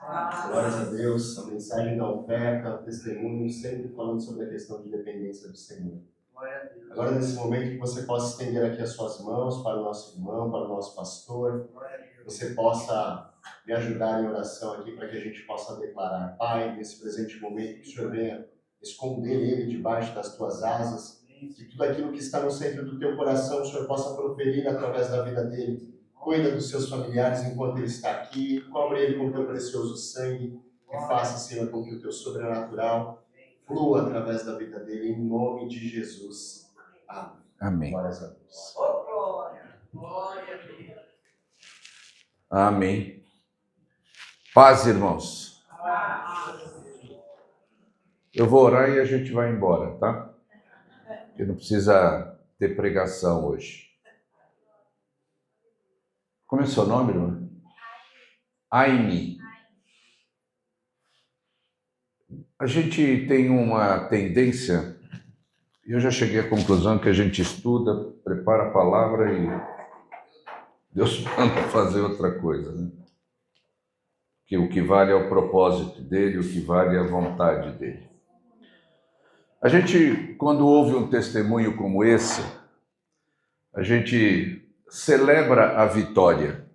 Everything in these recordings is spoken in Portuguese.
Glórias a Deus, a mensagem da oferta, o testemunho, sempre falando sobre a questão de dependência do Senhor. Agora, nesse momento, que você possa estender aqui as suas mãos para o nosso irmão, para o nosso pastor, você possa me ajudar em oração aqui para que a gente possa declarar: Pai, nesse presente momento, que o Senhor venha esconder ele debaixo das tuas asas, que tudo aquilo que está no centro do teu coração, o Senhor possa proferir através da vida dele. Cuida dos seus familiares enquanto ele está aqui, cobre ele com o teu precioso sangue, e faça, Senhor, com que o teu sobrenatural flua através da vida dele, em nome de Jesus. Amém. Amém. Glórias a Deus. Amém. Paz, irmãos. Eu vou orar e a gente vai embora, tá? Porque não precisa ter pregação hoje. Como é o seu nome, irmã? Aine. A gente tem uma tendência, eu já cheguei à conclusão que a gente estuda, prepara a palavra e Deus manda fazer outra coisa, né? Que o que vale é o propósito dele, o que vale é a vontade dele. A gente, quando ouve um testemunho como esse, a gente celebra a vitória.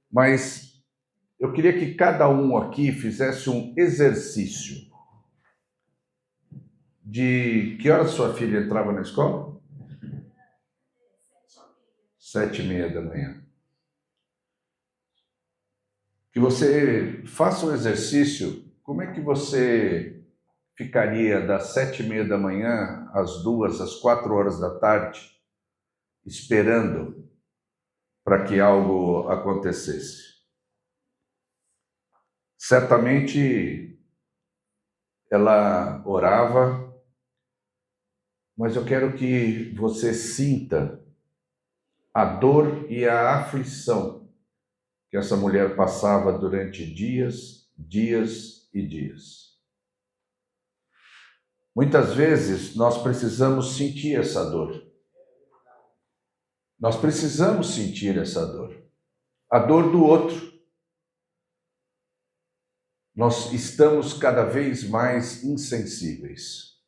Mas eu queria que cada um aqui fizesse um exercício. De que hora sua filha entrava na escola? 7:30 da manhã. Que você faça um exercício, como é que você ficaria das 7:30 da manhã às 2, às 4 horas da tarde, esperando para que algo acontecesse? Certamente ela orava, mas eu quero que você sinta a dor e a aflição que essa mulher passava durante dias, dias e dias. Muitas vezes nós precisamos sentir essa dor. Nós precisamos sentir essa dor. A dor do outro. Nós estamos cada vez mais insensíveis.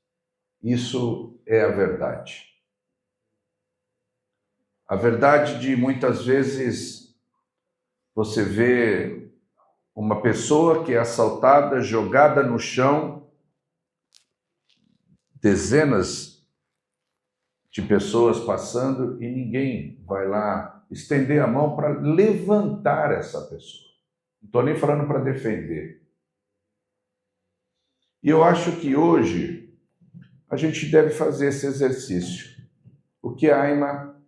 Isso é a verdade. A verdade de muitas vezes você vê uma pessoa que é assaltada, jogada no chão, dezenas de pessoas passando e ninguém vai lá estender a mão para levantar essa pessoa. Não estou nem falando para defender. E eu acho que hoje a gente deve fazer esse exercício. O que a Aima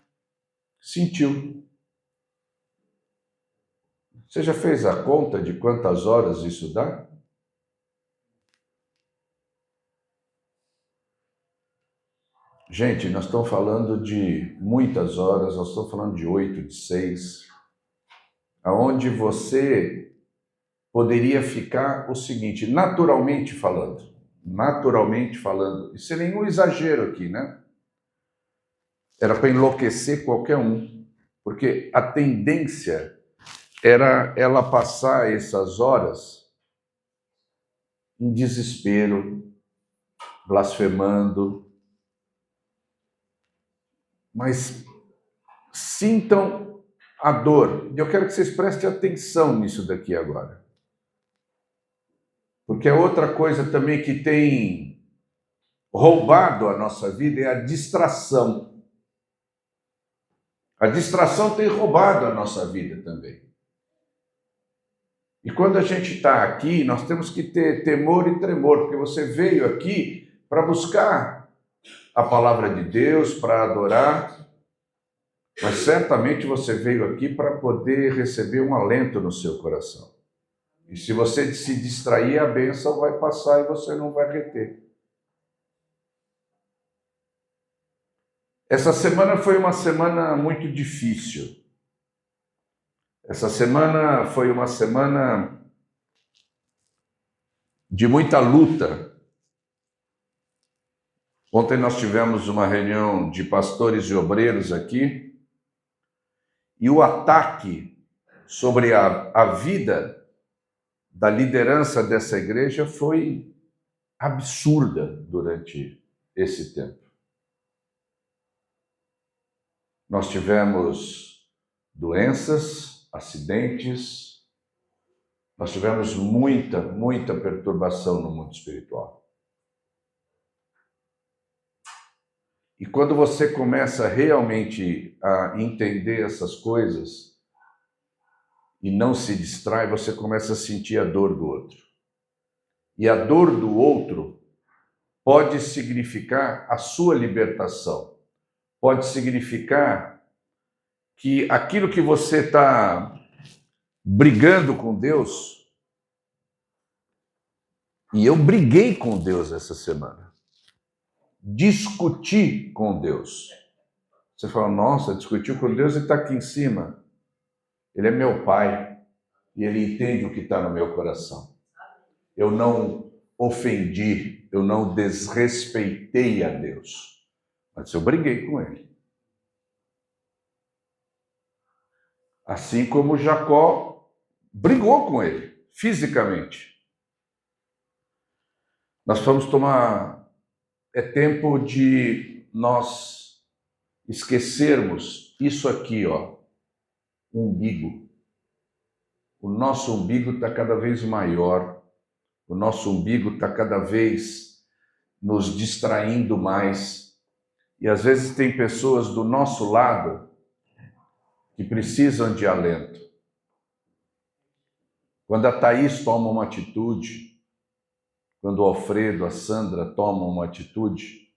sentiu. Você já fez a conta de quantas horas isso dá? Gente, nós estamos falando de muitas horas, nós estamos falando de 8, de 6, aonde você poderia ficar o seguinte, naturalmente falando, e sem nenhum exagero aqui, né? Era para enlouquecer qualquer um, porque a tendência era ela passar essas horas em desespero, blasfemando. Mas sintam a dor. E eu quero que vocês prestem atenção nisso daqui agora. Porque outra coisa também que tem roubado a nossa vida é a distração. A distração tem roubado a nossa vida também. E quando a gente está aqui, nós temos que ter temor e tremor, porque você veio aqui para buscar a palavra de Deus, para adorar, mas certamente você veio aqui para poder receber um alento no seu coração. E se você se distrair, a bênção vai passar e você não vai reter. Essa semana foi uma semana muito difícil. Essa semana foi uma semana de muita luta. Ontem nós tivemos uma reunião de pastores e obreiros aqui, e o ataque sobre a vida da liderança dessa igreja foi absurda durante esse tempo. Nós tivemos doenças, acidentes, nós tivemos muita perturbação no mundo espiritual. E quando você começa realmente a entender essas coisas e não se distrai, você começa a sentir a dor do outro. E a dor do outro pode significar a sua libertação. Pode significar que aquilo que você está brigando com Deus, e eu briguei com Deus essa semana, discuti com Deus. Você fala, nossa, discutiu com Deus e está aqui em cima. Ele é meu pai e ele entende o que está no meu coração. Eu não ofendi, eu não desrespeitei a Deus, mas eu briguei com ele. Assim como Jacó brigou com ele, fisicamente. Nós vamos tomar... É tempo de nós esquecermos isso aqui, ó, umbigo. O nosso umbigo está cada vez maior, o nosso umbigo está cada vez nos distraindo mais. E às vezes tem pessoas do nosso lado que precisam de alento. Quando a Thaís toma uma atitude, quando o Alfredo, a Sandra tomam uma atitude,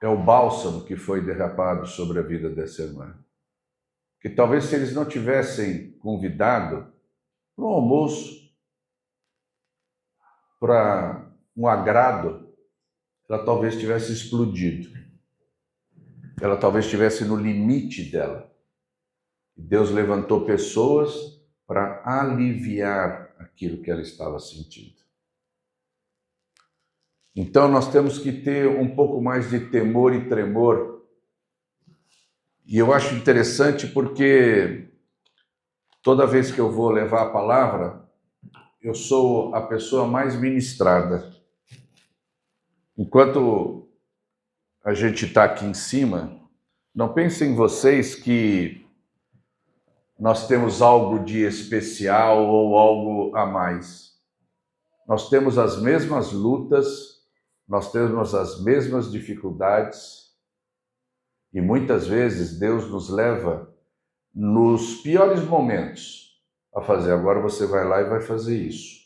é o bálsamo que foi derramado sobre a vida dessa irmã. Que talvez se eles não tivessem convidado para um almoço, para um agrado, ela talvez tivesse explodido. Ela talvez estivesse no limite dela. Deus levantou pessoas para aliviar aquilo que ela estava sentindo. Então nós temos que ter um pouco mais de temor e tremor. E eu acho interessante porque toda vez que eu vou levar a palavra, eu sou a pessoa mais ministrada. Enquanto a gente está aqui em cima, não pensem vocês que nós temos algo de especial ou algo a mais. Nós temos as mesmas lutas, nós temos as mesmas dificuldades e muitas vezes Deus nos leva nos piores momentos a fazer. Agora você vai lá e vai fazer isso.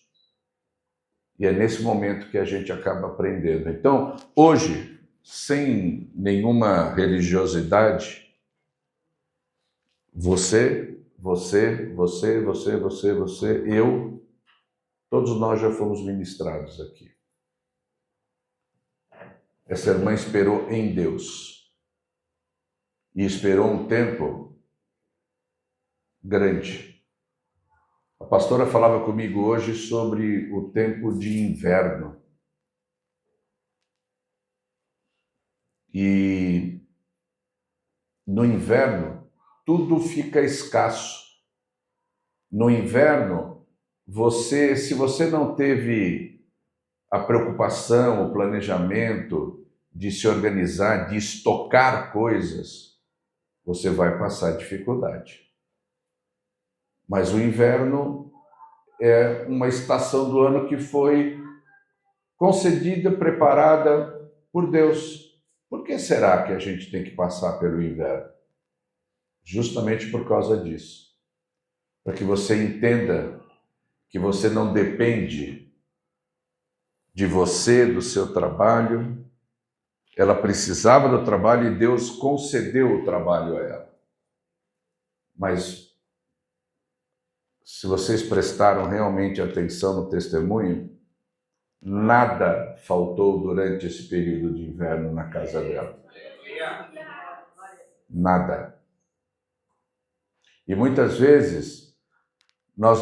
E é nesse momento que a gente acaba aprendendo. Então, hoje, sem nenhuma religiosidade, você, eu, todos nós já fomos ministrados aqui. Essa irmã esperou em Deus e esperou um tempo grande. A pastora falava comigo hoje sobre o tempo de inverno. E no inverno, tudo fica escasso. No inverno, se você não teve a preocupação, o planejamento de se organizar, de estocar coisas, você vai passar dificuldade. Mas o inverno é uma estação do ano que foi concedida, preparada por Deus. Por que será que a gente tem que passar pelo inverno? Justamente por causa disso. Para que você entenda que você não depende de você, do seu trabalho. Ela precisava do trabalho e Deus concedeu o trabalho a ela. Mas se vocês prestaram realmente atenção no testemunho, nada faltou durante esse período de inverno na casa dela. Nada. E muitas vezes, nós,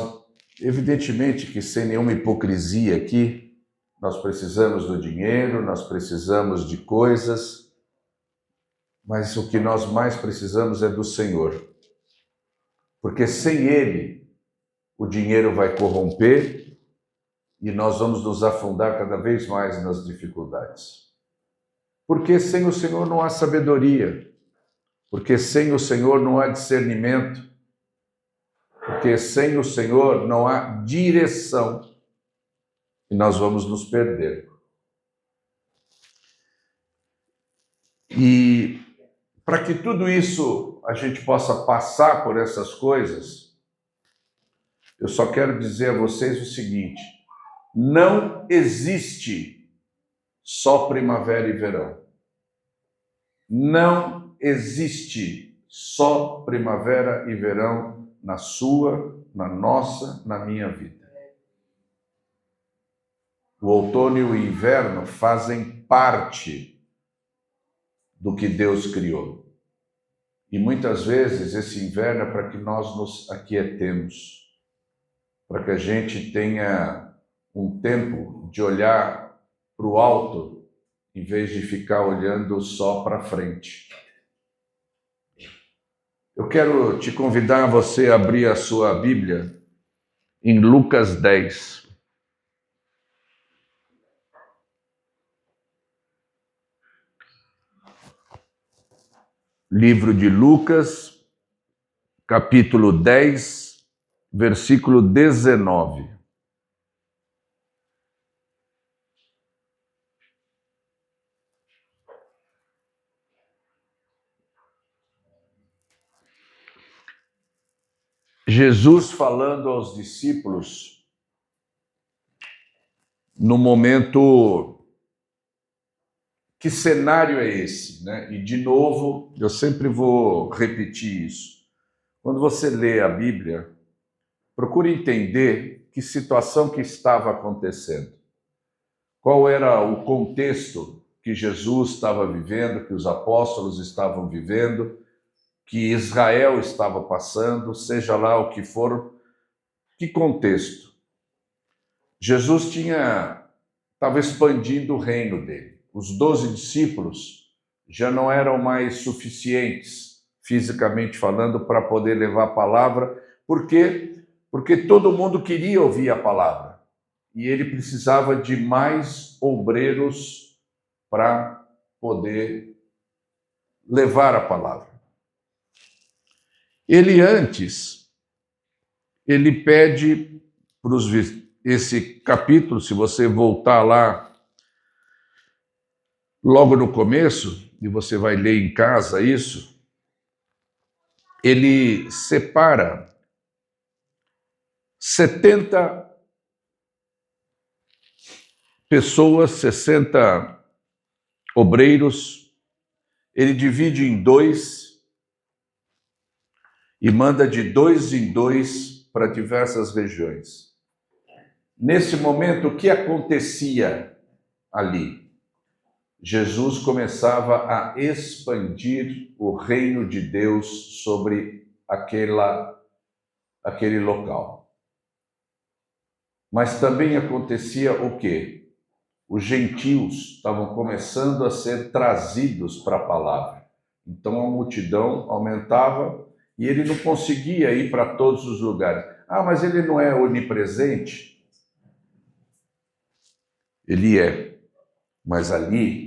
evidentemente que sem nenhuma hipocrisia aqui, nós precisamos do dinheiro, nós precisamos de coisas, mas o que nós mais precisamos é do Senhor. Porque sem Ele, o dinheiro vai corromper e nós vamos nos afundar cada vez mais nas dificuldades. Porque sem o Senhor não há sabedoria, porque sem o Senhor não há discernimento, porque sem o Senhor não há direção e nós vamos nos perder. E para que tudo isso a gente possa passar por essas coisas, eu só quero dizer a vocês o seguinte: não existe só primavera e verão. Não existe só primavera e verão na sua, na nossa, na minha vida. O outono e o inverno fazem parte do que Deus criou. E muitas vezes esse inverno é para que nós nos aquietemos, para que a gente tenha um tempo de olhar para o alto, em vez de ficar olhando só para frente. Eu quero te convidar a você abrir a sua Bíblia em Lucas 10. Livro de Lucas, capítulo 10, versículo 19. Jesus falando aos discípulos no momento... Que cenário é esse, né? E, de novo, eu sempre vou repetir isso. Quando você lê a Bíblia, procure entender que situação que estava acontecendo. Qual era o contexto que Jesus estava vivendo, que os apóstolos estavam vivendo, que Israel estava passando, seja lá o que for. Que contexto? Jesus estava expandindo o reino dele. Os 12 discípulos já não eram mais suficientes, fisicamente falando, para poder levar a palavra. Por quê? Porque todo mundo queria ouvir a palavra. E ele precisava de mais obreiros para poder levar a palavra. Ele pede para esse capítulo, se você voltar lá, logo no começo, e você vai ler em casa isso, ele separa 70 pessoas, 60 obreiros, ele divide em 2 e manda de 2 em 2 para diversas regiões. Nesse momento, o que acontecia ali? Jesus começava a expandir o reino de Deus sobre aquele local. Mas também acontecia o quê? Os gentios estavam começando a ser trazidos para a palavra. Então a multidão aumentava e ele não conseguia ir para todos os lugares. Ah, mas ele não é onipresente? Ele é. Mas ali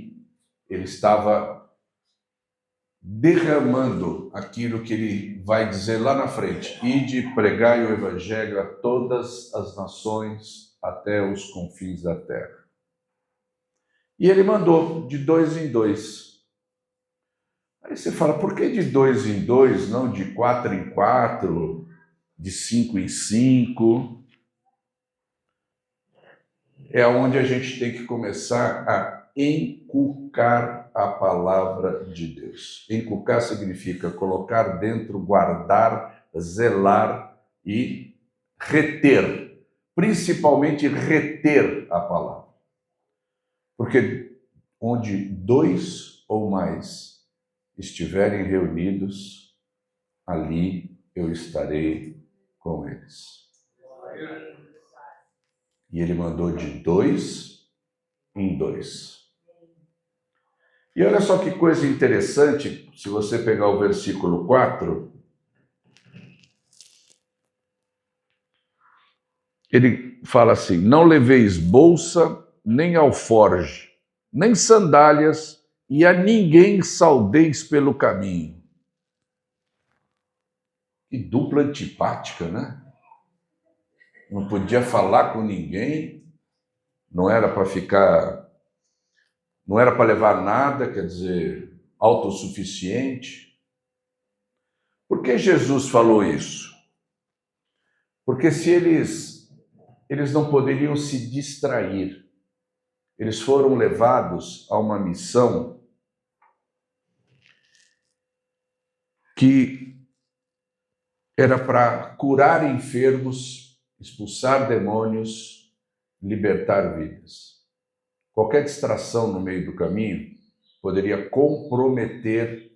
ele estava derramando aquilo que ele vai dizer lá na frente: ide, pregai o evangelho a todas as nações até os confins da terra. E ele mandou de 2 em 2. Aí você fala, por que de 2 em 2, não de 4 em 4, de 5 em 5? É onde a gente tem que começar a inculcar a palavra de Deus. Inculcar significa colocar dentro, guardar, zelar e reter. Principalmente reter a palavra. Porque onde 2 ou mais estiverem reunidos, ali eu estarei com eles. E ele mandou de 2 em 2. E olha só que coisa interessante, se você pegar o versículo 4, ele fala assim: não leveis bolsa, nem alforge, nem sandálias, e a ninguém saudeis pelo caminho. Que dupla antipática, né? Não podia falar com ninguém, não era para ficar, não era para levar nada, quer dizer, autossuficiente. Por que Jesus falou isso? Porque se eles não poderiam se distrair. Eles foram levados a uma missão que era para curar enfermos, expulsar demônios, libertar vidas. Qualquer distração no meio do caminho poderia comprometer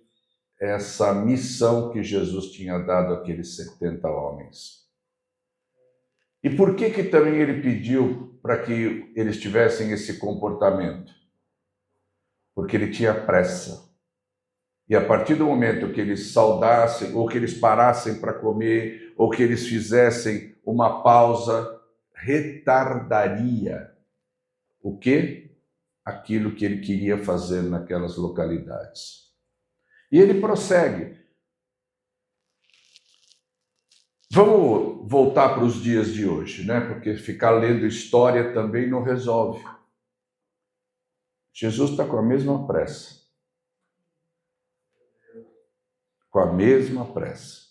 essa missão que Jesus tinha dado àqueles 70 homens. E por que também ele pediu para que eles tivessem esse comportamento? Porque ele tinha pressa. E a partir do momento que eles saudassem, ou que eles parassem para comer, ou que eles fizessem uma pausa, retardaria o quê? Aquilo que ele queria fazer naquelas localidades. E ele prossegue. Vamos voltar para os dias de hoje, né? Porque ficar lendo história também não resolve. Jesus está com a mesma pressa. Com a mesma pressa.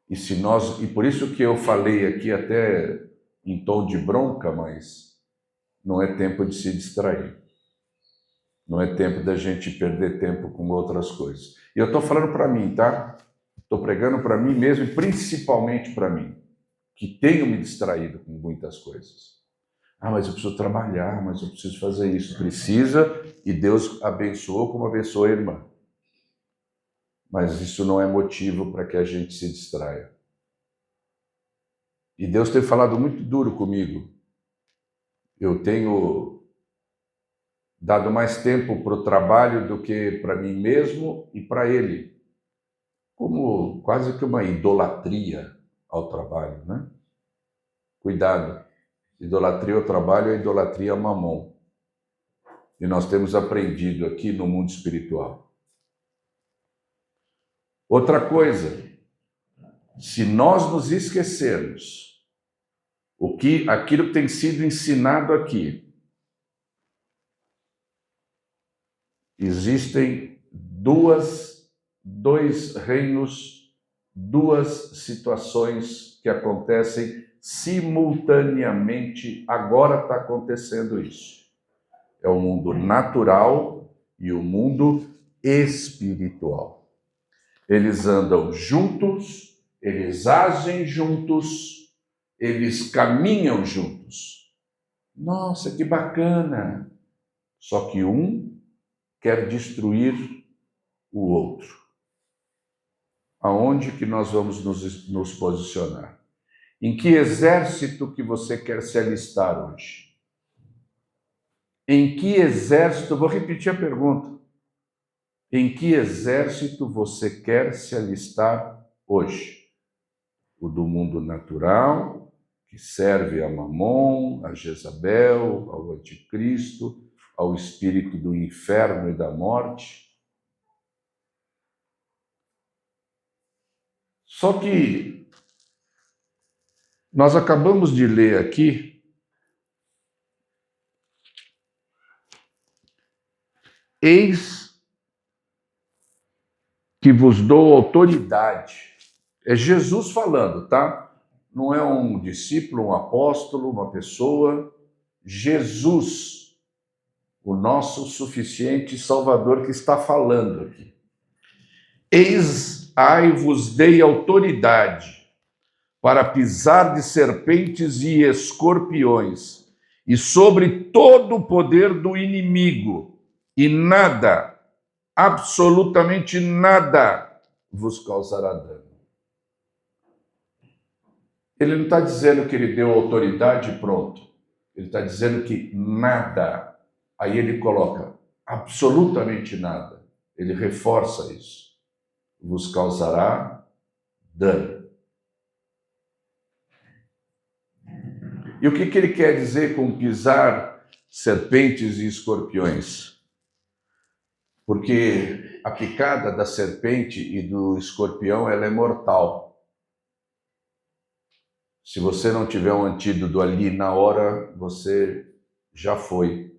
E por isso que eu falei aqui até em tom de bronca, mas não é tempo de se distrair. Não é tempo da gente perder tempo com outras coisas. E eu estou falando para mim, tá? Estou pregando para mim mesmo e principalmente para mim, que tenho me distraído com muitas coisas. Ah, mas eu preciso trabalhar, mas eu preciso fazer isso. Precisa, e Deus abençoou como abençoou a irmã. Mas isso não é motivo para que a gente se distraia. E Deus tem falado muito duro comigo. Eu tenho dado mais tempo para o trabalho do que para mim mesmo e para Ele. Como quase que uma idolatria ao trabalho, né? Cuidado. Idolatria ao trabalho é idolatria a mamon. E nós temos aprendido aqui no mundo espiritual. Outra coisa, se nós nos esquecermos aquilo que tem sido ensinado aqui, existem dois reinos, duas situações que acontecem simultaneamente. Agora está acontecendo isso. É o mundo natural e o mundo espiritual. Eles andam juntos, eles agem juntos, eles caminham juntos. Nossa, que bacana! Só que um quer destruir o outro. Aonde que nós vamos nos posicionar? Em que exército que você quer se alistar hoje? Em que exército, vou repetir a pergunta, em que exército você quer se alistar hoje? O do mundo natural, que serve a Mamon, a Jezabel, ao anticristo, ao espírito do inferno e da morte? Só que nós acabamos de ler aqui eis que vos dou autoridade. É Jesus falando, tá? Não é um discípulo, um apóstolo, uma pessoa. Jesus, o nosso suficiente Salvador, que está falando aqui. Eis, vos dei autoridade para pisar de serpentes e escorpiões, e sobre todo o poder do inimigo, e nada, absolutamente nada, vos causará dano. Ele não está dizendo que ele deu autoridade e pronto. Ele está dizendo que nada. Aí ele coloca absolutamente nada. Ele reforça isso. Vos causará dano. E o que ele quer dizer com pisar serpentes e escorpiões? Porque a picada da serpente e do escorpião, ela é mortal. Se você não tiver um antídoto ali na hora, você já foi.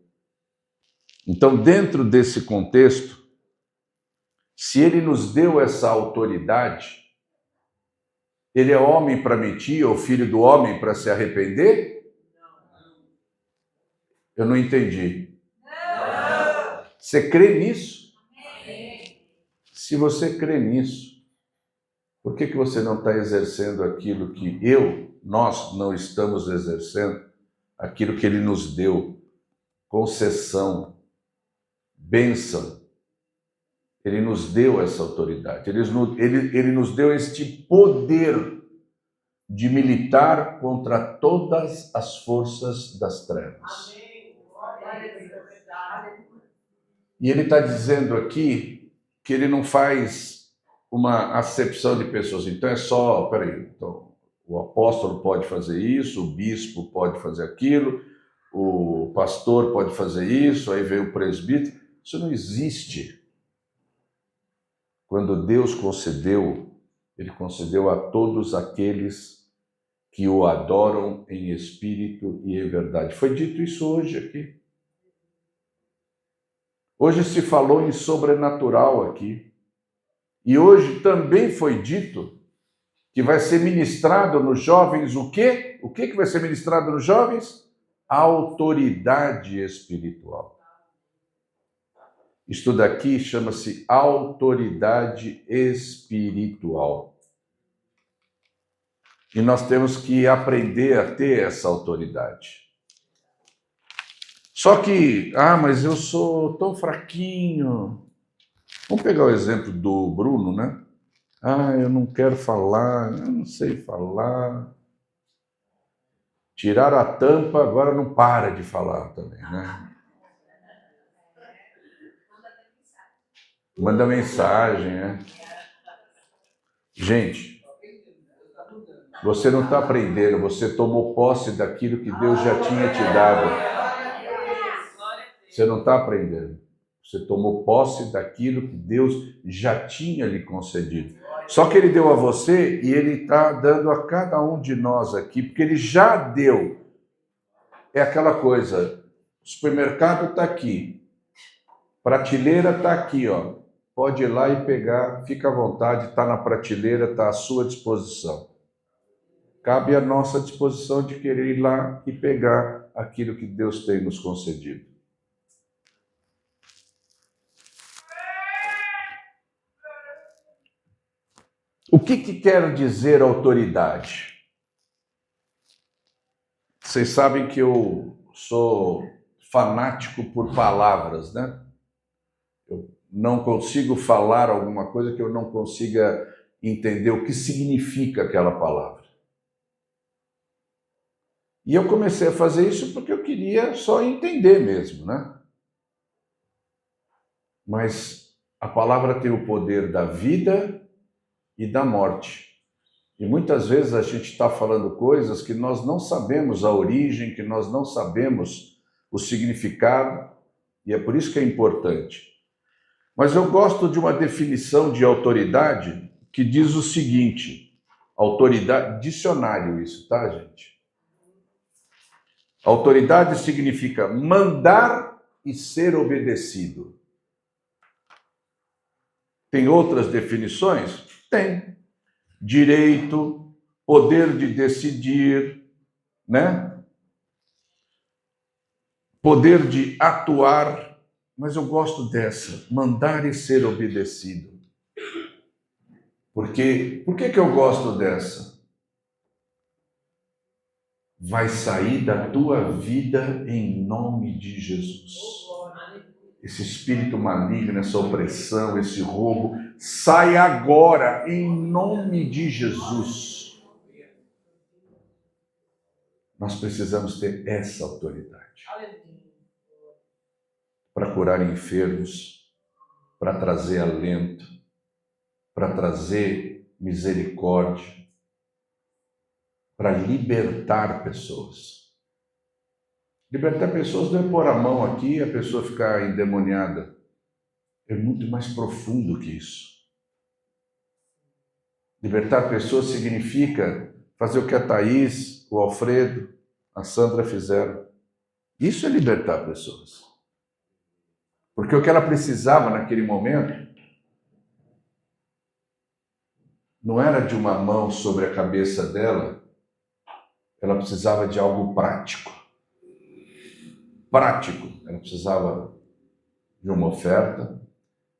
Então, dentro desse contexto, se ele nos deu essa autoridade, ele é homem para mentir ou filho do homem para se arrepender? Eu não entendi. Você crê nisso? Se você crê nisso, por que você não está exercendo aquilo que nós não estamos exercendo? Aquilo que ele nos deu, concessão, bênção. Ele nos deu essa autoridade, ele nos deu este poder de militar contra todas as forças das trevas. E ele está dizendo aqui que ele não faz uma acepção de pessoas. Então é só, então, o apóstolo pode fazer isso, o bispo pode fazer aquilo, o pastor pode fazer isso, aí vem o presbítero. Isso não existe. Quando Deus concedeu, ele concedeu a todos aqueles que o adoram em espírito e em verdade. Foi dito isso hoje aqui. Hoje se falou em sobrenatural aqui. E hoje também foi dito que vai ser ministrado nos jovens o quê? O que vai ser ministrado nos jovens? Autoridade espiritual. Isto daqui chama-se autoridade espiritual. E nós temos que aprender a ter essa autoridade. Só que, mas eu sou tão fraquinho. Vamos pegar o exemplo do Bruno, né? Eu não quero falar, eu não sei falar. Tiraram a tampa, agora não para de falar também, né? Manda mensagem, né? Gente, você não está aprendendo, você tomou posse daquilo que Deus já tinha te dado. Você não está aprendendo. Você tomou posse daquilo que Deus já tinha lhe concedido. Só que ele deu a você e ele está dando a cada um de nós aqui, porque ele já deu. É aquela coisa, o supermercado está aqui, prateleira está aqui, ó. Pode ir lá e pegar, fica à vontade, está na prateleira, está à sua disposição. Cabe à nossa disposição de querer ir lá e pegar aquilo que Deus tem nos concedido. O que quer dizer autoridade? Vocês sabem que eu sou fanático por palavras, né? Eu não consigo falar alguma coisa que eu não consiga entender o que significa aquela palavra. E eu comecei a fazer isso porque eu queria só entender mesmo, né? Mas a palavra tem o poder da vida e da morte. E muitas vezes a gente está falando coisas que nós não sabemos a origem, que nós não sabemos o significado, e é por isso que é importante. Mas eu gosto de uma definição de autoridade que diz o seguinte, autoridade, dicionário isso, tá, gente? Autoridade significa mandar e ser obedecido. Tem outras definições? Tem. Direito, poder de decidir, né? Poder de atuar, mas eu gosto dessa, mandar e ser obedecido. Por que eu gosto dessa? Vai sair da tua vida em nome de Jesus. Esse espírito maligno, essa opressão, esse roubo, sai agora em nome de Jesus. Nós precisamos ter essa autoridade para curar enfermos, para trazer alento, para trazer misericórdia, para libertar pessoas. Libertar pessoas não é pôr a mão aqui e a pessoa ficar endemoniada. É muito mais profundo que isso. Libertar pessoas significa fazer o que a Thaís, o Alfredo, a Sandra fizeram. Isso é libertar pessoas. Porque o que ela precisava naquele momento não era de uma mão sobre a cabeça dela, ela precisava de algo prático. Prático. Ela precisava de uma oferta,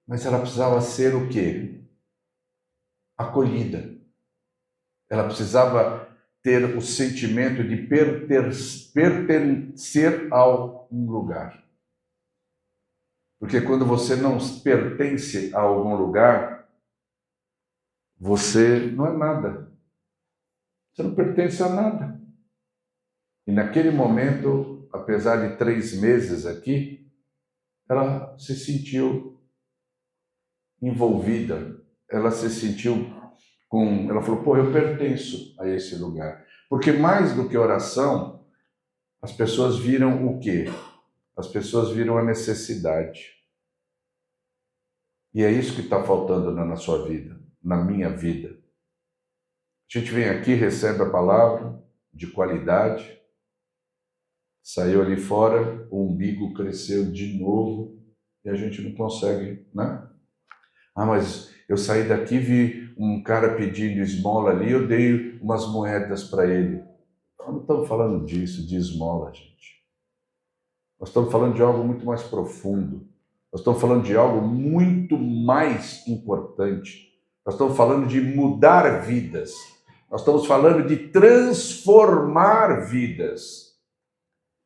mas ela precisava ser o quê? Acolhida. Ela precisava ter o sentimento de pertencer a um lugar. Porque quando você não pertence a algum lugar, você não é nada. Você não pertence a nada. E naquele momento, apesar de 3 meses aqui, ela se sentiu envolvida. Ela se sentiu ela falou, pô, eu pertenço a esse lugar. Porque mais do que oração, as pessoas viram o quê? As pessoas viram a necessidade. E é isso que está faltando na sua vida, na minha vida. A gente vem aqui, recebe a palavra de qualidade, saiu ali fora, o umbigo cresceu de novo e a gente não consegue, né? Ah, mas eu saí daqui, vi um cara pedindo esmola ali, eu dei umas moedas para ele. Nós não estamos falando disso, de esmola, gente. Nós estamos falando de algo muito mais profundo. Nós estamos falando de algo muito mais importante. Nós estamos falando de mudar vidas. Nós estamos falando de transformar vidas.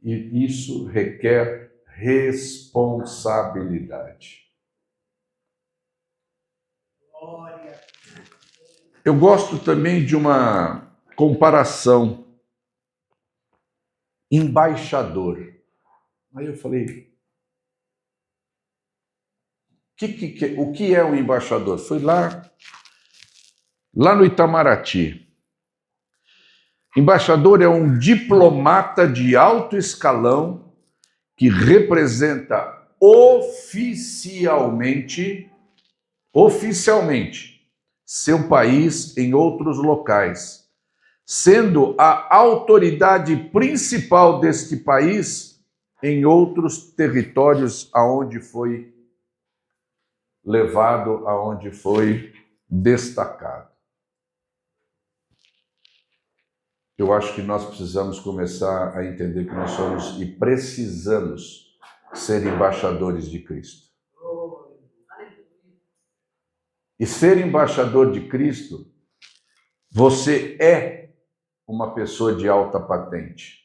E isso requer responsabilidade. Eu gosto também de uma comparação. Embaixador. Aí eu falei, o que é um embaixador? Foi lá no Itamaraty. Embaixador é um diplomata de alto escalão que representa oficialmente seu país em outros locais, sendo a autoridade principal deste país em outros territórios aonde foi levado, aonde foi destacado. Eu acho que nós precisamos começar a entender que nós somos e precisamos ser embaixadores de Cristo. E ser embaixador de Cristo, você é uma pessoa de alta patente.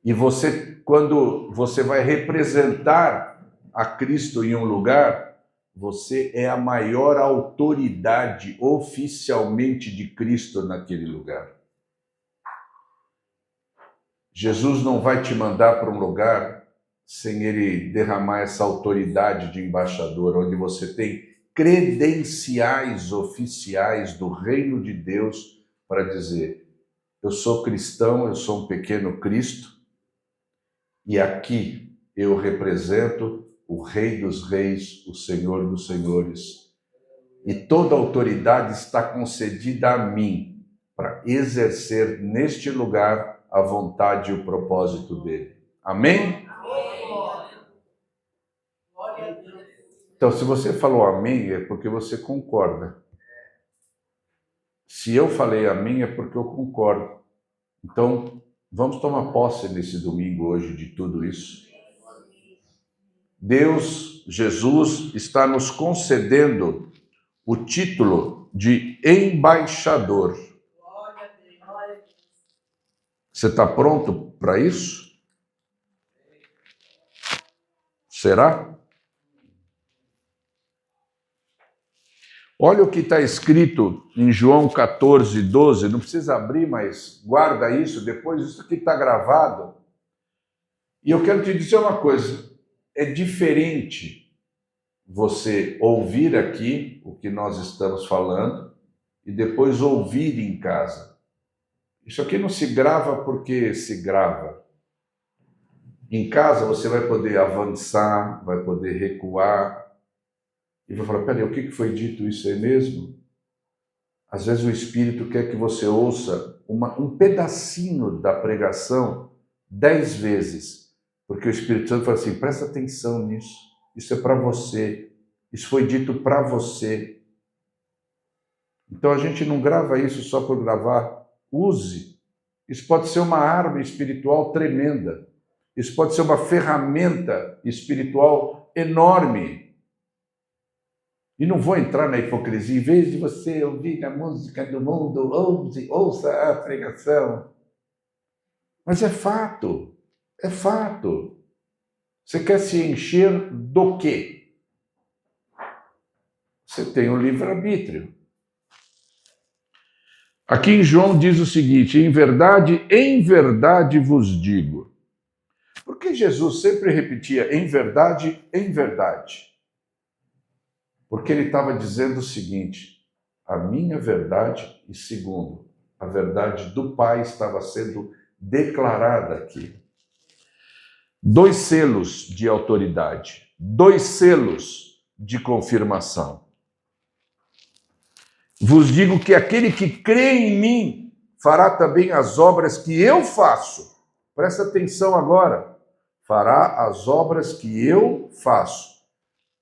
E você, quando você vai representar a Cristo em um lugar, você é a maior autoridade oficialmente de Cristo naquele lugar. Jesus não vai te mandar para um lugar sem ele derramar essa autoridade de embaixador, onde você tem credenciais oficiais do reino de Deus para dizer, eu sou cristão, eu sou um pequeno Cristo, e aqui eu represento o Rei dos Reis, o Senhor dos Senhores. E toda autoridade está concedida a mim para exercer neste lugar a vontade e o propósito dele. Amém? Então, se você falou amém, é porque você concorda. Se eu falei amém, é porque eu concordo. Então, vamos tomar posse nesse domingo hoje de tudo isso. Deus, Jesus, está nos concedendo o título de embaixador. Você está pronto para isso? Será? Olha o que está escrito em João 14, 12. Não precisa abrir, mas guarda isso. Depois isso aqui está gravado. E eu quero te dizer uma coisa. É diferente você ouvir aqui o que nós estamos falando e depois ouvir em casa. Isso aqui não se grava porque se grava. Em casa você vai poder avançar, vai poder recuar e vai falar, peraí, o que foi dito isso aí mesmo? Às vezes o Espírito quer que você ouça um pedacinho da pregação 10 vezes, porque o Espírito Santo fala assim, presta atenção nisso, isso é para você, isso foi dito para você. Então a gente não grava isso só por gravar, use. Isso pode ser uma arma espiritual tremenda, isso pode ser uma ferramenta espiritual enorme. E não vou entrar na hipocrisia, em vez de você ouvir a música do mundo, ouça a pregação. Mas é fato, é fato. Você quer se encher do quê? Você tem o livre-arbítrio. Aqui em João diz o seguinte, em verdade vos digo. Por que Jesus sempre repetia em verdade, em verdade? Porque ele estava dizendo o seguinte, a minha verdade e segundo, a verdade do Pai estava sendo declarada aqui. 2 selos de autoridade, 2 selos de confirmação. Vos digo que aquele que crê em mim fará também as obras que eu faço. Presta atenção agora. Fará as obras que eu faço.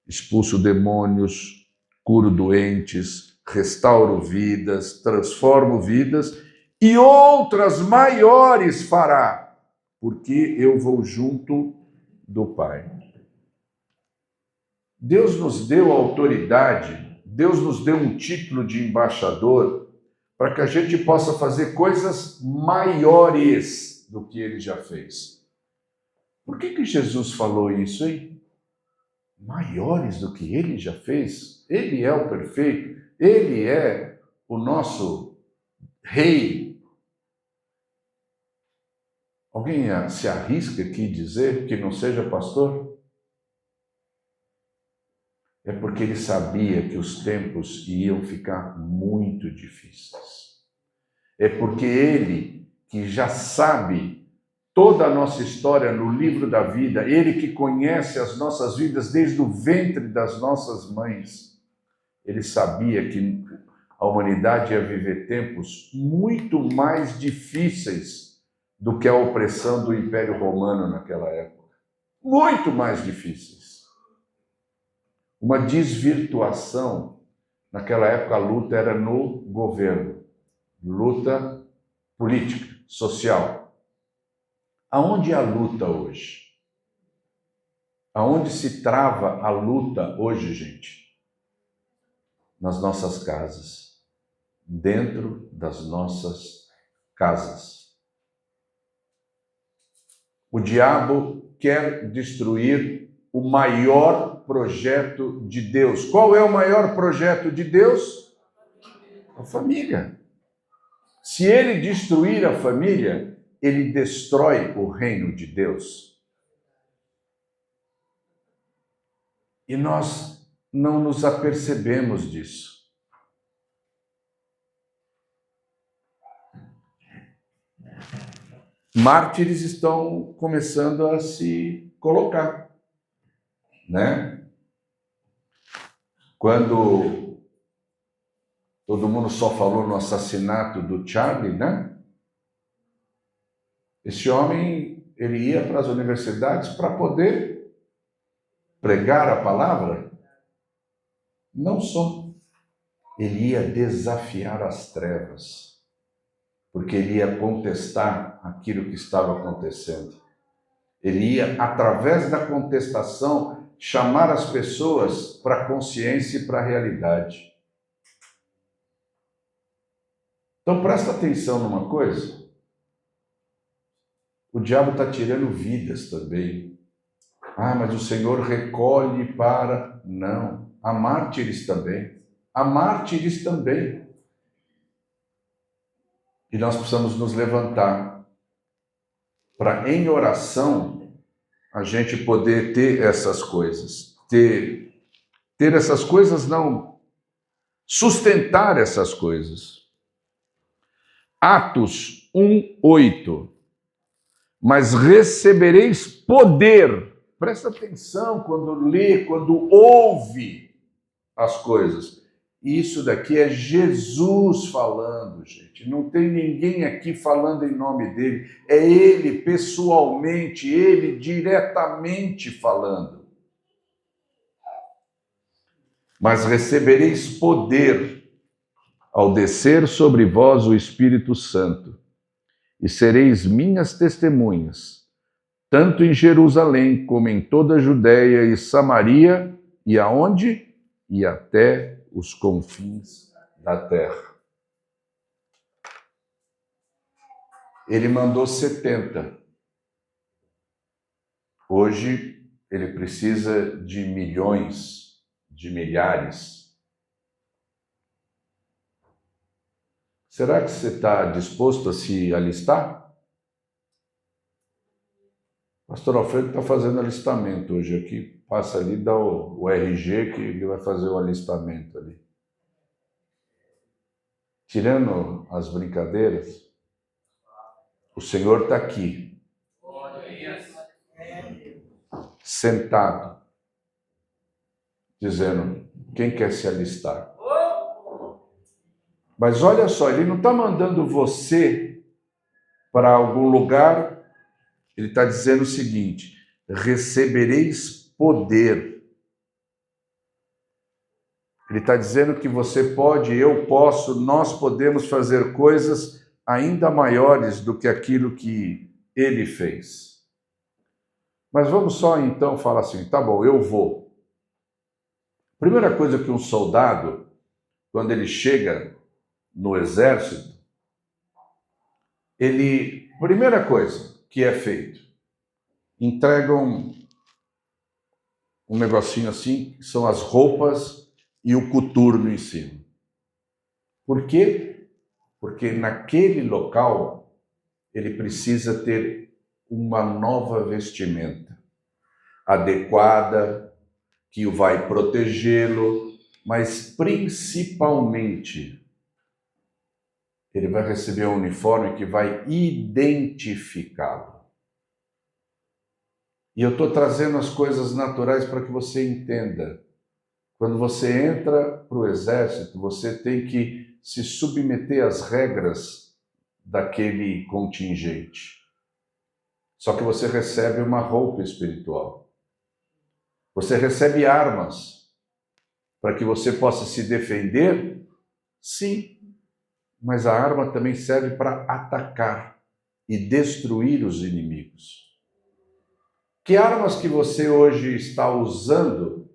Expulso demônios, curo doentes, restauro vidas, transformo vidas e outras maiores fará, porque eu vou junto do Pai. Deus nos deu autoridade, Deus nos deu um título de embaixador para que a gente possa fazer coisas maiores do que ele já fez. Por que Jesus falou isso, hein? Maiores do que ele já fez. Ele é o perfeito, ele é o nosso rei. Alguém se arrisca aqui dizer que não seja pastor? É porque ele sabia que os tempos iam ficar muito difíceis. É porque ele, que já sabe toda a nossa história no livro da vida, ele que conhece as nossas vidas desde o ventre das nossas mães, ele sabia que a humanidade ia viver tempos muito mais difíceis do que a opressão do Império Romano naquela época. Muito mais difíceis. Uma desvirtuação. Naquela época a luta era no governo, luta política, social. Aonde é a luta hoje? Aonde se trava a luta hoje, gente? Nas nossas casas. Dentro das nossas casas. O diabo quer destruir o maior projeto de Deus. Qual é o maior projeto de Deus? A família. Se ele destruir a família, ele destrói o reino de Deus. E nós não nos apercebemos disso. Mártires estão começando a se colocar, né? Quando todo mundo só falou no assassinato do Charlie, né? Esse homem, ele ia para as universidades para poder pregar a palavra? Não só. Ele ia desafiar as trevas, porque ele ia contestar aquilo que estava acontecendo. Ele ia, através da contestação, chamar as pessoas para a consciência e para a realidade. Então presta atenção numa coisa. O diabo está tirando vidas também. Ah, mas o Senhor recolhe para... Não, há mártires também. Há mártires também. E nós precisamos nos levantar para, em oração, a gente poder ter essas coisas. Ter essas coisas, não. Sustentar essas coisas. Atos 1:8. mas recebereis poder. Presta atenção quando lê, quando ouve as coisas. Isso daqui é Jesus falando, gente. Não tem ninguém aqui falando em nome dele. É ele pessoalmente, ele diretamente falando. Mas recebereis poder ao descer sobre vós o Espírito Santo, e sereis minhas testemunhas, tanto em Jerusalém como em toda a Judéia e Samaria, e aonde? E até os confins da terra. Ele mandou 70. Hoje ele precisa de milhões, de milhares. Será que você está disposto a se alistar? Pastor Alfredo está fazendo alistamento hoje aqui. Passa ali, dá o RG que ele vai fazer o alistamento ali. Tirando as brincadeiras, o Senhor está aqui, sentado, dizendo, quem quer se alistar? Mas olha só, ele não está mandando você para algum lugar, ele está dizendo o seguinte, recebereis poder. Ele está dizendo que você pode, eu posso, nós podemos fazer coisas ainda maiores do que aquilo que ele fez. Mas vamos só então falar assim, tá bom, eu vou. Primeira coisa que um soldado, quando ele chega no exército, primeira coisa que é feito, entregam um negocinho assim, que são as roupas e o coturno em cima. Por quê? Porque naquele local ele precisa ter uma nova vestimenta adequada, que vai protegê-lo, mas principalmente ele vai receber um uniforme que vai identificá-lo. E eu estou trazendo as coisas naturais para que você entenda. Quando você entra para o exército, você tem que se submeter às regras daquele contingente. Só que você recebe uma roupa espiritual. Você recebe armas para que você possa se defender? Sim. Mas a arma também serve para atacar e destruir os inimigos. Que armas que você hoje está usando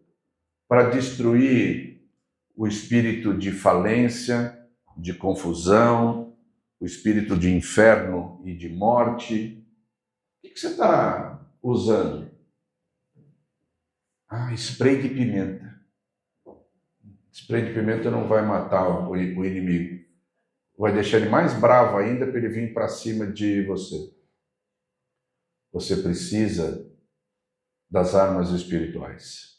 para destruir o espírito de falência, de confusão, o espírito de inferno e de morte? O que você está usando? Spray de pimenta. Spray de pimenta não vai matar o inimigo. Vai deixar ele mais bravo ainda para ele vir para cima de você. Você precisa das armas espirituais.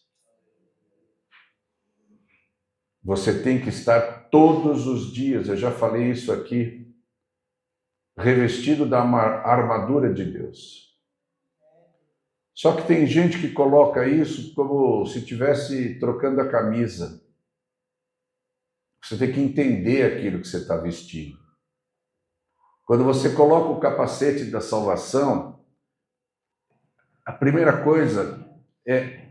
Você tem que estar todos os dias, eu já falei isso aqui, revestido da armadura de Deus. Só que tem gente que coloca isso como se estivesse trocando a camisa. Você tem que entender aquilo que você está vestindo. Quando você coloca o capacete da salvação, a primeira coisa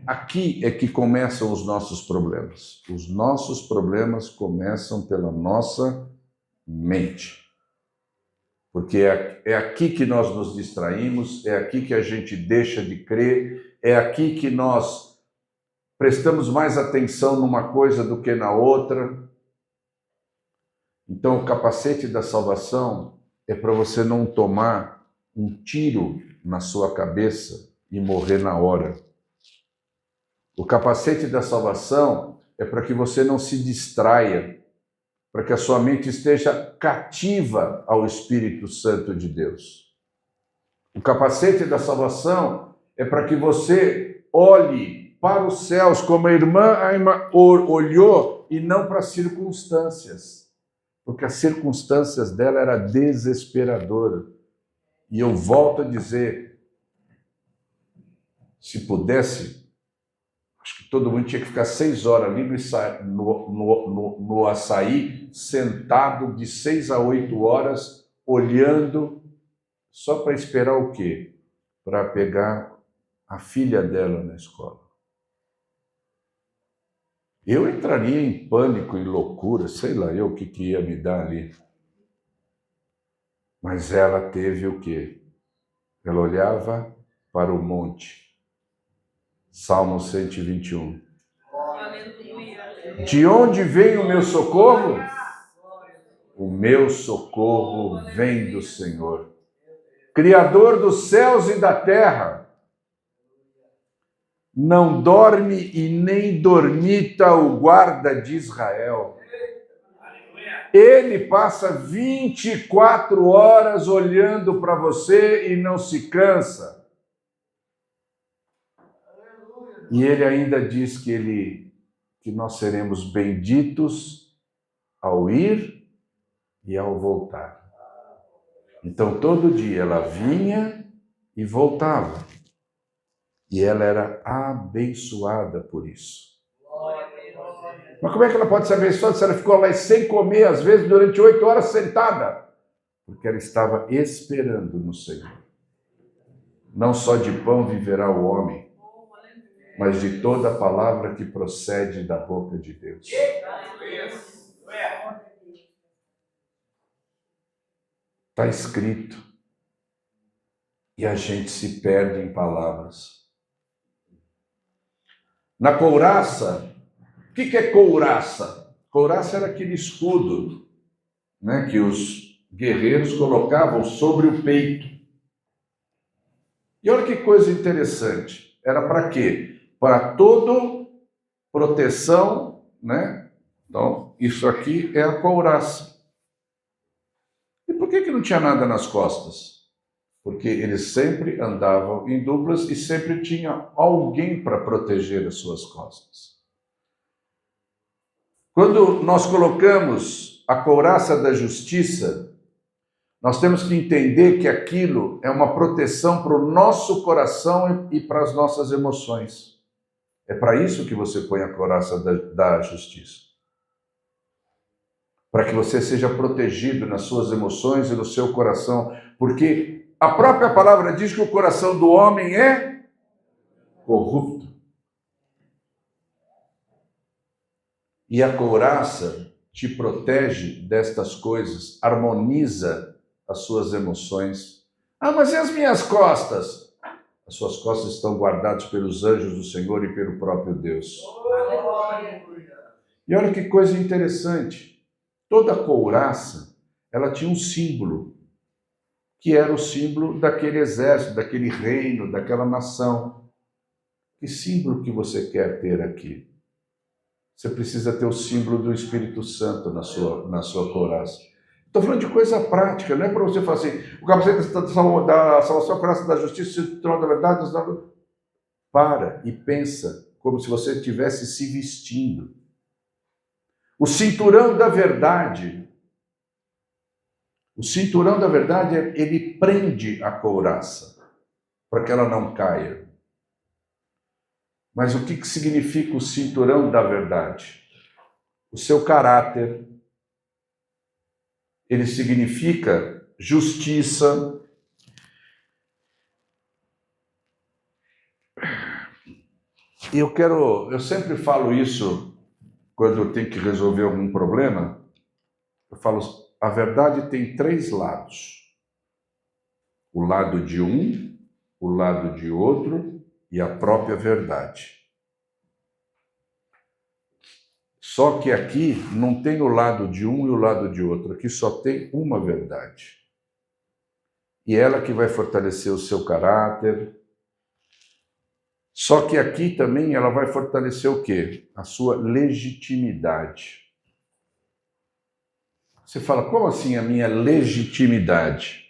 aqui é que começam os nossos problemas. Os nossos problemas começam pela nossa mente. Porque é aqui que nós nos distraímos, é aqui que a gente deixa de crer, é aqui que nós prestamos mais atenção numa coisa do que na outra. Então, o capacete da salvação é para você não tomar um tiro na sua cabeça e morrer na hora. O capacete da salvação é para que você não se distraia, para que a sua mente esteja cativa ao Espírito Santo de Deus. O capacete da salvação é para que você olhe para os céus, como a irmã Aima olhou, e não para as circunstâncias, porque as circunstâncias dela eram desesperadoras. E eu volto a dizer, se pudesse, acho que todo mundo tinha que ficar 6 horas ali no açaí, sentado de 6 a 8 horas, olhando, só para esperar o quê? Para pegar a filha dela na escola. Eu entraria em pânico, em loucura, sei lá eu o que ia me dar ali. Mas ela teve o quê? Ela olhava para o monte. Salmo 121. De onde vem o meu socorro? O meu socorro vem do Senhor, Criador dos céus e da terra. Não dorme e nem dormita o guarda de Israel. Ele passa 24 horas olhando para você e não se cansa. E ele ainda diz que nós seremos benditos ao ir e ao voltar. Então, todo dia ela vinha e voltava. E ela era abençoada por isso. Mas como é que ela pode ser abençoada se ela ficou lá sem comer, às vezes, durante 8 horas sentada? Porque ela estava esperando no Senhor. Não só de pão viverá o homem, mas de toda a palavra que procede da boca de Deus. Está escrito. E a gente se perde em palavras. Na couraça, o que é couraça? Couraça era aquele escudo, né, que os guerreiros colocavam sobre o peito. E olha que coisa interessante. Era para quê? Para toda proteção, né? Então, isso aqui é a couraça. E por que não tinha nada nas costas? Porque eles sempre andavam em duplas e sempre tinha alguém para proteger as suas costas. Quando nós colocamos a couraça da justiça, nós temos que entender que aquilo é uma proteção para o nosso coração e para as nossas emoções. É para isso que você põe a couraça da justiça. Para que você seja protegido nas suas emoções e no seu coração, porque a própria palavra diz que o coração do homem é corrupto. E a couraça te protege destas coisas, harmoniza as suas emoções. Ah, mas e as minhas costas? As suas costas estão guardadas pelos anjos do Senhor e pelo próprio Deus. E olha que coisa interessante. Toda couraça, ela tinha um símbolo, que era o símbolo daquele exército, daquele reino, daquela nação. Que símbolo que você quer ter aqui? Você precisa ter o símbolo do Espírito Santo na sua couraça. Estou falando de coisa prática, não é para você falar assim, o capacete da salvação, a couraça da justiça, o trono da verdade. Para e pensa como se você estivesse se vestindo. O cinturão da verdade. O cinturão da verdade, ele prende a couraça para que ela não caia. Mas o que significa o cinturão da verdade? O seu caráter. Ele significa justiça. E eu sempre falo isso quando eu tenho que resolver algum problema. Eu falo, a verdade tem 3 lados. O lado de um, o lado de outro e a própria verdade. Só que aqui não tem o lado de um e o lado de outro. Aqui só tem uma verdade. E ela que vai fortalecer o seu caráter. Só que aqui também ela vai fortalecer o quê? A sua legitimidade. Você fala, como assim a minha legitimidade?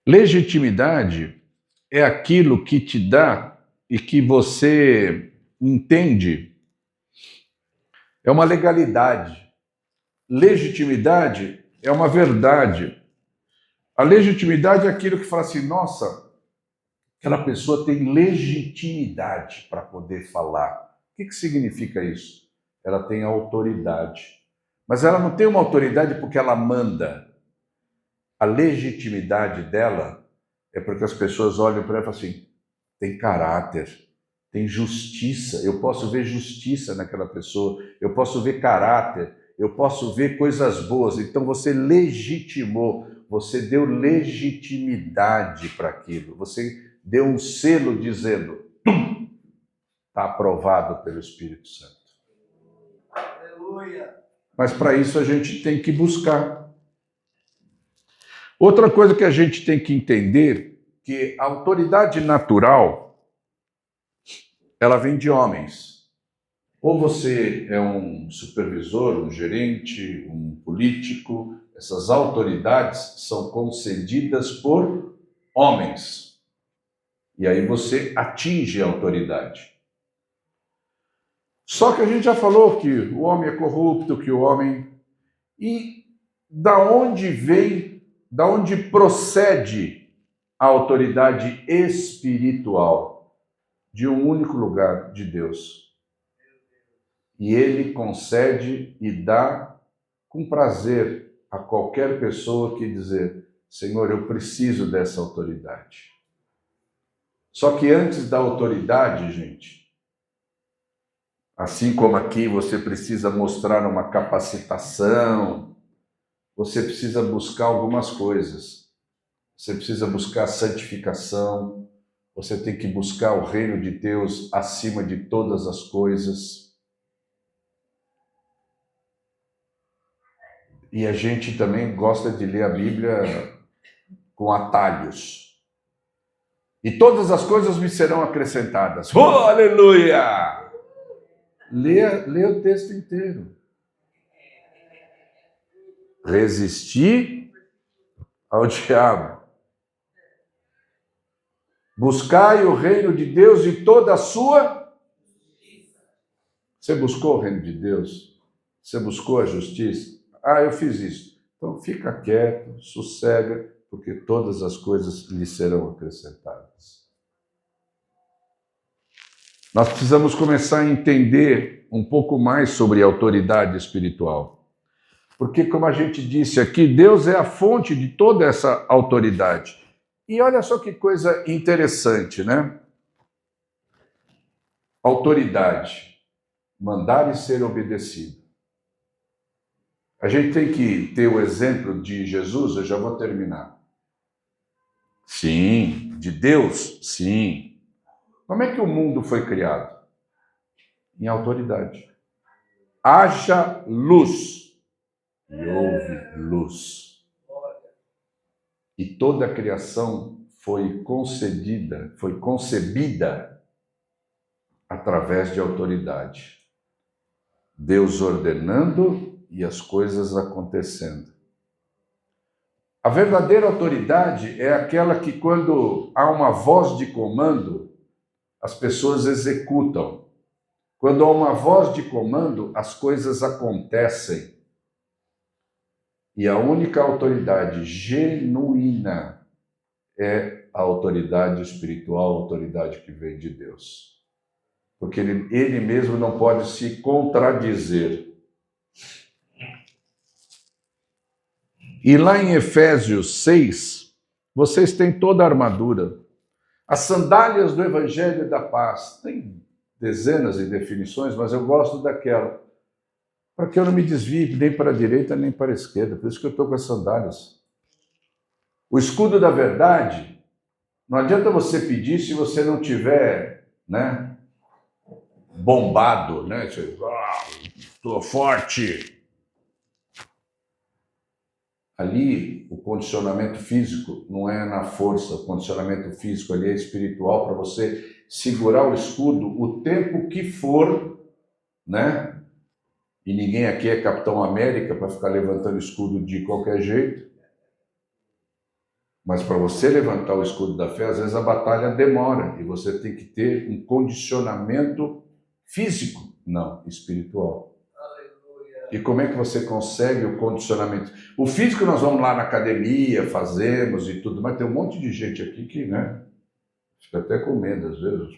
Legitimidade é aquilo que te dá e que você entende. É uma legalidade. Legitimidade é uma verdade. A legitimidade é aquilo que fala assim, nossa, aquela pessoa tem legitimidade para poder falar. O que significa isso? Ela tem autoridade. Mas ela não tem uma autoridade porque ela manda. A legitimidade dela é porque as pessoas olham para ela e falam assim, tem caráter, tem justiça, eu posso ver justiça naquela pessoa, eu posso ver caráter, eu posso ver coisas boas. Então você legitimou, você deu legitimidade para aquilo, você deu um selo dizendo, está aprovado pelo Espírito Santo. Aleluia! Mas para isso a gente tem que buscar. Outra coisa que a gente tem que entender, que a autoridade natural, ela vem de homens. Ou você é um supervisor, um gerente, um político, essas autoridades são concedidas por homens. E aí você atinge a autoridade. Só que a gente já falou que o homem é corrupto, que o homem... E da onde vem, da onde procede a autoridade espiritual? De um único lugar, de Deus. E Ele concede e dá com prazer a qualquer pessoa que dizer, Senhor, eu preciso dessa autoridade. Só que antes da autoridade, gente, assim como aqui você precisa mostrar uma capacitação, você precisa buscar algumas coisas. Você precisa buscar santificação, você tem que buscar o reino de Deus acima de todas as coisas. E a gente também gosta de ler a Bíblia com atalhos. E todas as coisas me serão acrescentadas. Oh, aleluia! Lê o texto inteiro. Resistir ao diabo. Buscai o reino de Deus e toda a sua... Você buscou o reino de Deus? Você buscou a justiça? Ah, eu fiz isso. Então fica quieto, sossega, porque todas as coisas lhe serão acrescentadas. Nós precisamos começar a entender um pouco mais sobre a autoridade espiritual. Porque, como a gente disse aqui, Deus é a fonte de toda essa autoridade. E olha só que coisa interessante, né? Autoridade, mandar e ser obedecido. A gente tem que ter o exemplo de Jesus, eu já vou terminar. Sim, de Deus, sim. Como é que o mundo foi criado? Em autoridade. Haja luz e houve luz. E toda a criação foi concebida através de autoridade. Deus ordenando e as coisas acontecendo. A verdadeira autoridade é aquela que, quando há uma voz de comando, as pessoas executam. Quando há uma voz de comando, as coisas acontecem. E a única autoridade genuína é a autoridade espiritual, a autoridade que vem de Deus. Porque ele mesmo não pode se contradizer. E lá em Efésios 6, vocês têm toda a armadura. As sandálias do Evangelho da Paz. Tem dezenas de definições, mas eu gosto daquela. Para que eu não me desvie nem para a direita nem para a esquerda. Por isso que eu estou com as sandálias. O escudo da verdade, não adianta você pedir se você não tiver, né, bombado, né? Estou forte. Ali, o condicionamento físico não é na força, o condicionamento físico ali é espiritual para você segurar o escudo o tempo que for, né? E ninguém aqui é Capitão América para ficar levantando escudo de qualquer jeito. Mas para você levantar o escudo da fé, às vezes a batalha demora e você tem que ter um condicionamento físico, não espiritual. E como é que você consegue o condicionamento? O físico nós vamos lá na academia, fazemos e tudo, mas tem um monte de gente aqui que, né, fica até com medo às vezes.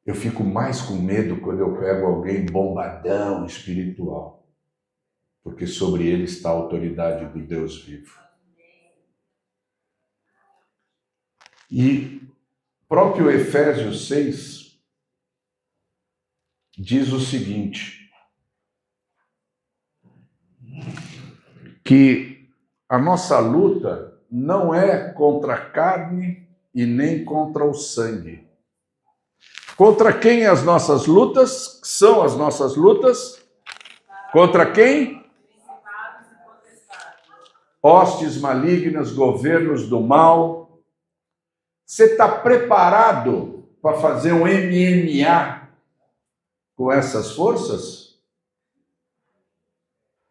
Eu fico mais com medo quando eu pego alguém bombadão espiritual, porque sobre ele está a autoridade do Deus vivo. E próprio Efésios 6 diz o seguinte, que a nossa luta não é contra a carne e nem contra o sangue. Contra quem as nossas lutas? São as nossas lutas? Contra quem? Hostes malignas, governos do mal. Você está preparado para fazer um MMA com essas forças?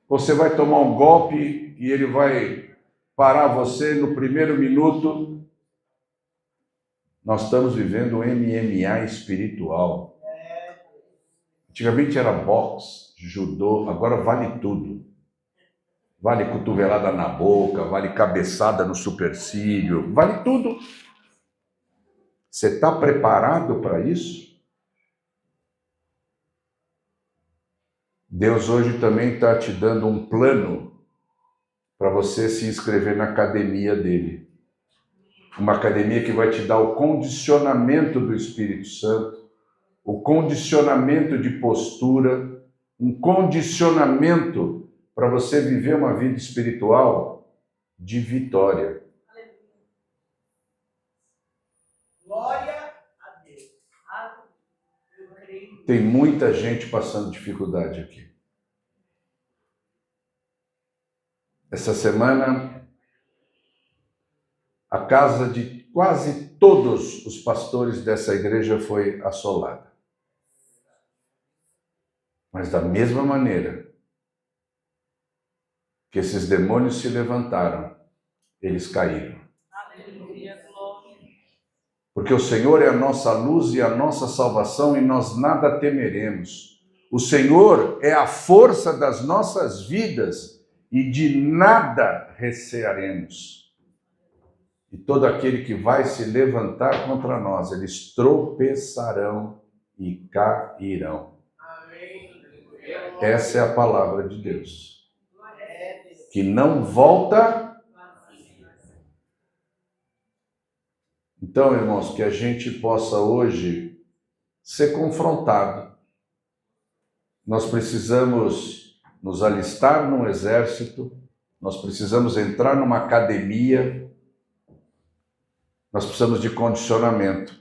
Você vai tomar um golpe e ele vai parar você no primeiro minuto? Nós estamos vivendo um MMA espiritual. Antigamente era boxe, judô, agora vale tudo. Vale cotovelada na boca, vale cabeçada no supercílio, vale tudo. Você está preparado para isso? Deus hoje também está te dando um plano para você se inscrever na academia dele. Uma academia que vai te dar o condicionamento do Espírito Santo, o condicionamento de postura, um condicionamento para você viver uma vida espiritual de vitória. Glória a Deus. Tem muita gente passando dificuldade aqui. Essa semana, a casa de quase todos os pastores dessa igreja foi assolada. Mas da mesma maneira que esses demônios se levantaram, eles caíram. Porque o Senhor é a nossa luz e a nossa salvação e nós nada temeremos. O Senhor é a força das nossas vidas e de nada recearemos. E todo aquele que vai se levantar contra nós, eles tropeçarão e cairão. Essa é a palavra de Deus. Que não volta. Então, irmãos, que a gente possa hoje ser confrontado. Nós precisamos nos alistar num exército, nós precisamos entrar numa academia, nós precisamos de condicionamento.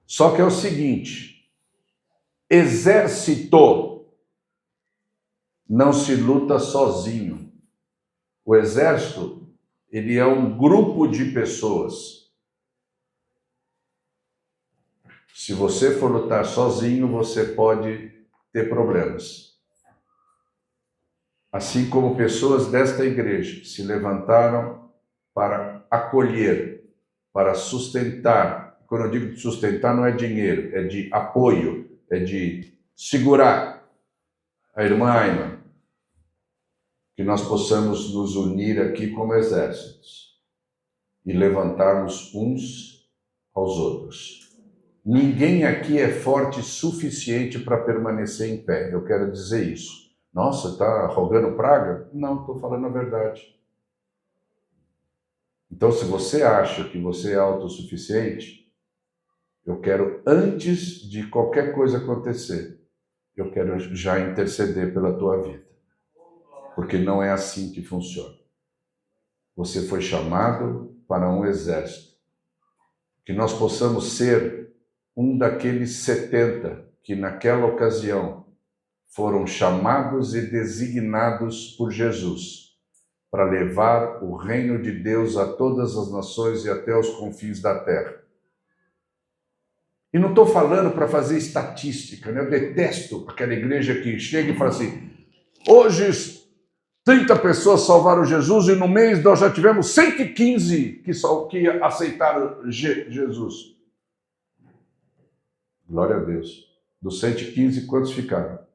Só que é o seguinte, exército não se luta sozinho. O exército, ele é um grupo de pessoas. Se você for lutar sozinho, você pode ter problemas. Assim como pessoas desta igreja se levantaram para acolher, para sustentar. Quando eu digo sustentar, não é dinheiro, é de apoio, é de segurar a irmã Aina. Que nós possamos nos unir aqui como exércitos e levantarmos uns aos outros. Ninguém aqui é forte suficiente para permanecer em pé. Eu quero dizer isso. Nossa, está rogando praga? Não, estou falando a verdade. Então, se você acha que você é autossuficiente, eu quero, antes de qualquer coisa acontecer, eu quero já interceder pela tua vida. Porque não é assim que funciona. Você foi chamado para um exército. Que nós possamos ser um daqueles 70 que naquela ocasião foram chamados e designados por Jesus para levar o reino de Deus a todas as nações e até os confins da terra. E não estou falando para fazer estatística, né? Eu detesto aquela igreja que chega e fala assim, hoje 30 pessoas salvaram Jesus e no mês nós já tivemos 115 que aceitaram Jesus. Glória a Deus. Dos 115, quantos ficaram?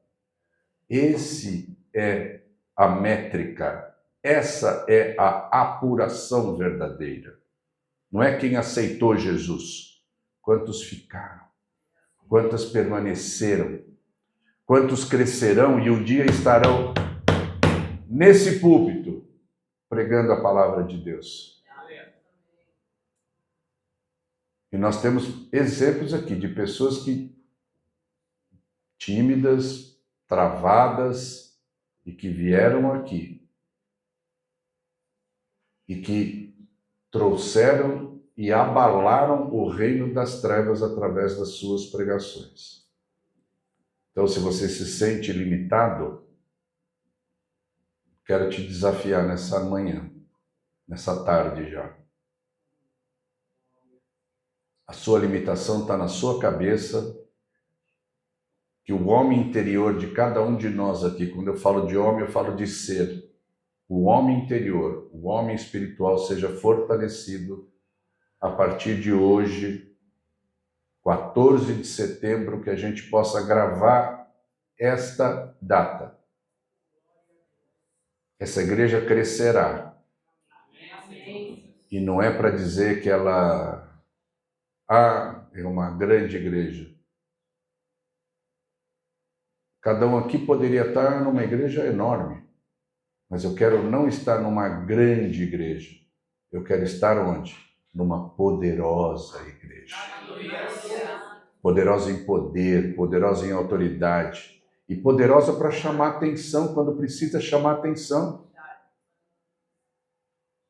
Esse é a métrica. Essa é a apuração verdadeira. Não é quem aceitou Jesus. Quantos ficaram? Quantas permaneceram? Quantos crescerão e um dia estarão nesse púlpito pregando a palavra de Deus? E nós temos exemplos aqui de pessoas que tímidas, travadas e que vieram aqui e que trouxeram e abalaram o reino das trevas através das suas pregações. Então, se você se sente limitado, quero te desafiar nessa manhã, nessa tarde já. A sua limitação está na sua cabeça, que o homem interior de cada um de nós aqui, quando eu falo de homem, eu falo de ser. O homem interior, o homem espiritual seja fortalecido a partir de hoje, 14 de setembro, que a gente possa gravar esta data. Essa igreja crescerá. E não é para dizer que ela é uma grande igreja. Cada um aqui poderia estar numa igreja enorme, mas eu quero não estar numa grande igreja. Eu quero estar onde? Numa poderosa igreja. Poderosa em poder, poderosa em autoridade e poderosa para chamar atenção quando precisa chamar atenção.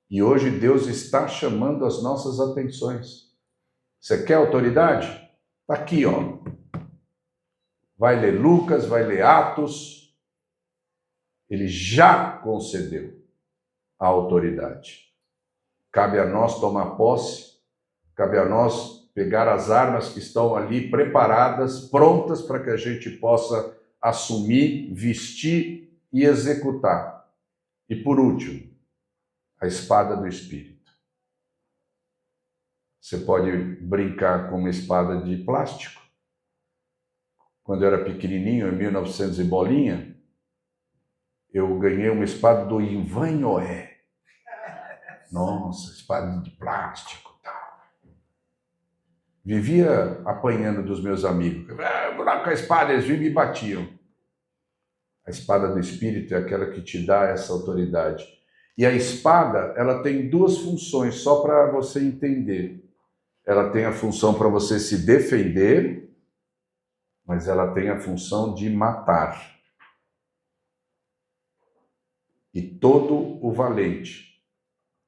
E hoje Deus está chamando as nossas atenções. Você quer autoridade? Está aqui, ó. Vai ler Lucas, vai ler Atos. Ele já concedeu a autoridade. Cabe a nós tomar posse, cabe a nós pegar as armas que estão ali preparadas, prontas para que a gente possa assumir, vestir e executar. E por último, a espada do Espírito. Você pode brincar com uma espada de plástico. Quando eu era pequenininho, em 1900 e bolinha, eu ganhei uma espada do Ivanhoé. Nossa, espada de plástico. Vivia apanhando dos meus amigos. Vou lá com a espada, eles vinham e me batiam. A espada do Espírito é aquela que te dá essa autoridade. E a espada, ela tem duas funções, só para você entender. Ela tem a função para você se defender, mas ela tem a função de matar. E todo o valente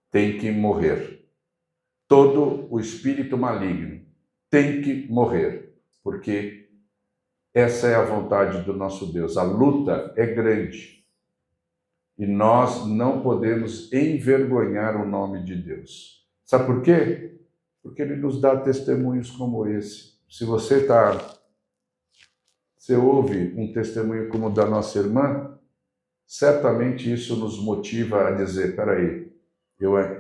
tem que morrer. Todo o espírito maligno tem que morrer, porque essa é a vontade do nosso Deus. A luta é grande e nós não podemos envergonhar o nome de Deus. Sabe por quê? Porque Ele nos dá testemunhos como esse. Se você ouve um testemunho como o da nossa irmã, certamente isso nos motiva a dizer, peraí,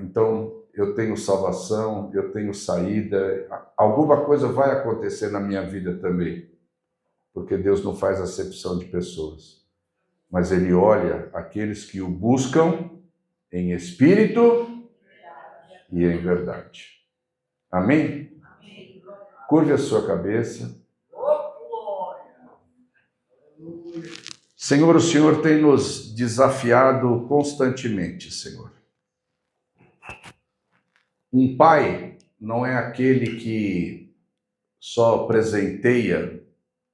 então eu tenho salvação, eu tenho saída, alguma coisa vai acontecer na minha vida também, porque Deus não faz acepção de pessoas, mas Ele olha aqueles que o buscam em espírito e em verdade. Amém? Curve a sua cabeça. Senhor, o Senhor tem nos desafiado constantemente, Senhor. Um pai não é aquele que só presenteia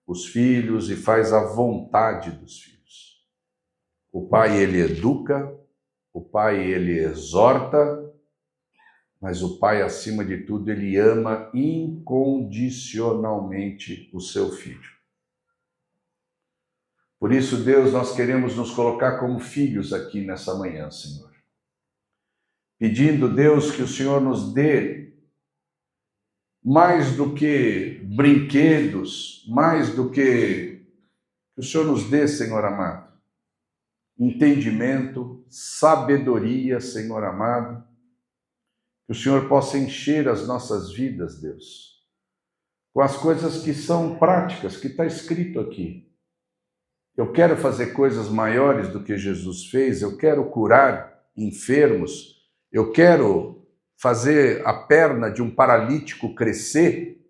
os filhos e faz a vontade dos filhos. O pai, ele educa, o pai, ele exorta, mas o pai, acima de tudo, ele ama incondicionalmente o seu filho. Por isso, Deus, nós queremos nos colocar como filhos aqui nessa manhã, Senhor. Pedindo, Deus, que o Senhor nos dê mais do que brinquedos, mais do que o Senhor nos dê, Senhor amado, entendimento, sabedoria, Senhor amado, que o Senhor possa encher as nossas vidas, Deus, com as coisas que são práticas, que está escrito aqui. Eu quero fazer coisas maiores do que Jesus fez, eu quero curar enfermos, eu quero fazer a perna de um paralítico crescer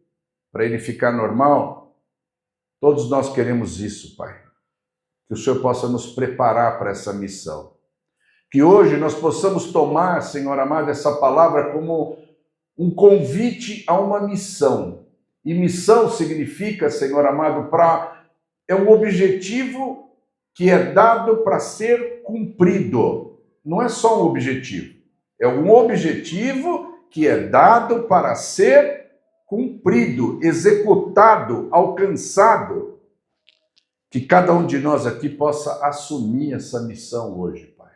para ele ficar normal. Todos nós queremos isso, Pai. Que o Senhor possa nos preparar para essa missão. Que hoje nós possamos tomar, Senhor amado, essa palavra como um convite a uma missão. E missão significa, Senhor amado, é um objetivo que é dado para ser cumprido. Não é só um objetivo. É um objetivo que é dado para ser cumprido, executado, alcançado. Que cada um de nós aqui possa assumir essa missão hoje, Pai.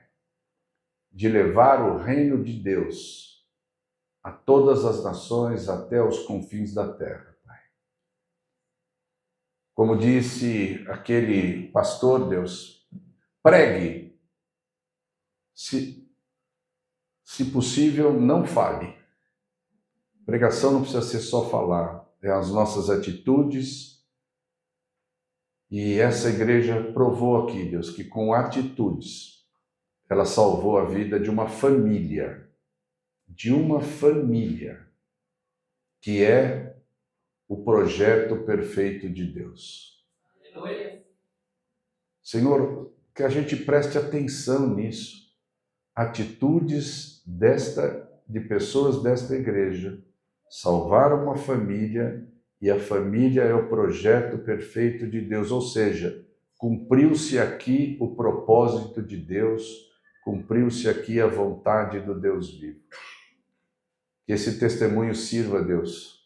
De levar o reino de Deus a todas as nações, até os confins da terra. Como disse aquele pastor, Deus, pregue. Se possível, não fale. Pregação não precisa ser só falar, é as nossas atitudes. E essa igreja provou aqui, Deus, que com atitudes ela salvou a vida de uma família. Que é o projeto perfeito de Deus. Senhor, que a gente preste atenção nisso. Atitudes de pessoas desta igreja salvaram uma família e a família é o projeto perfeito de Deus. Ou seja, cumpriu-se aqui o propósito de Deus, cumpriu-se aqui a vontade do Deus vivo. Que esse testemunho sirva, Deus,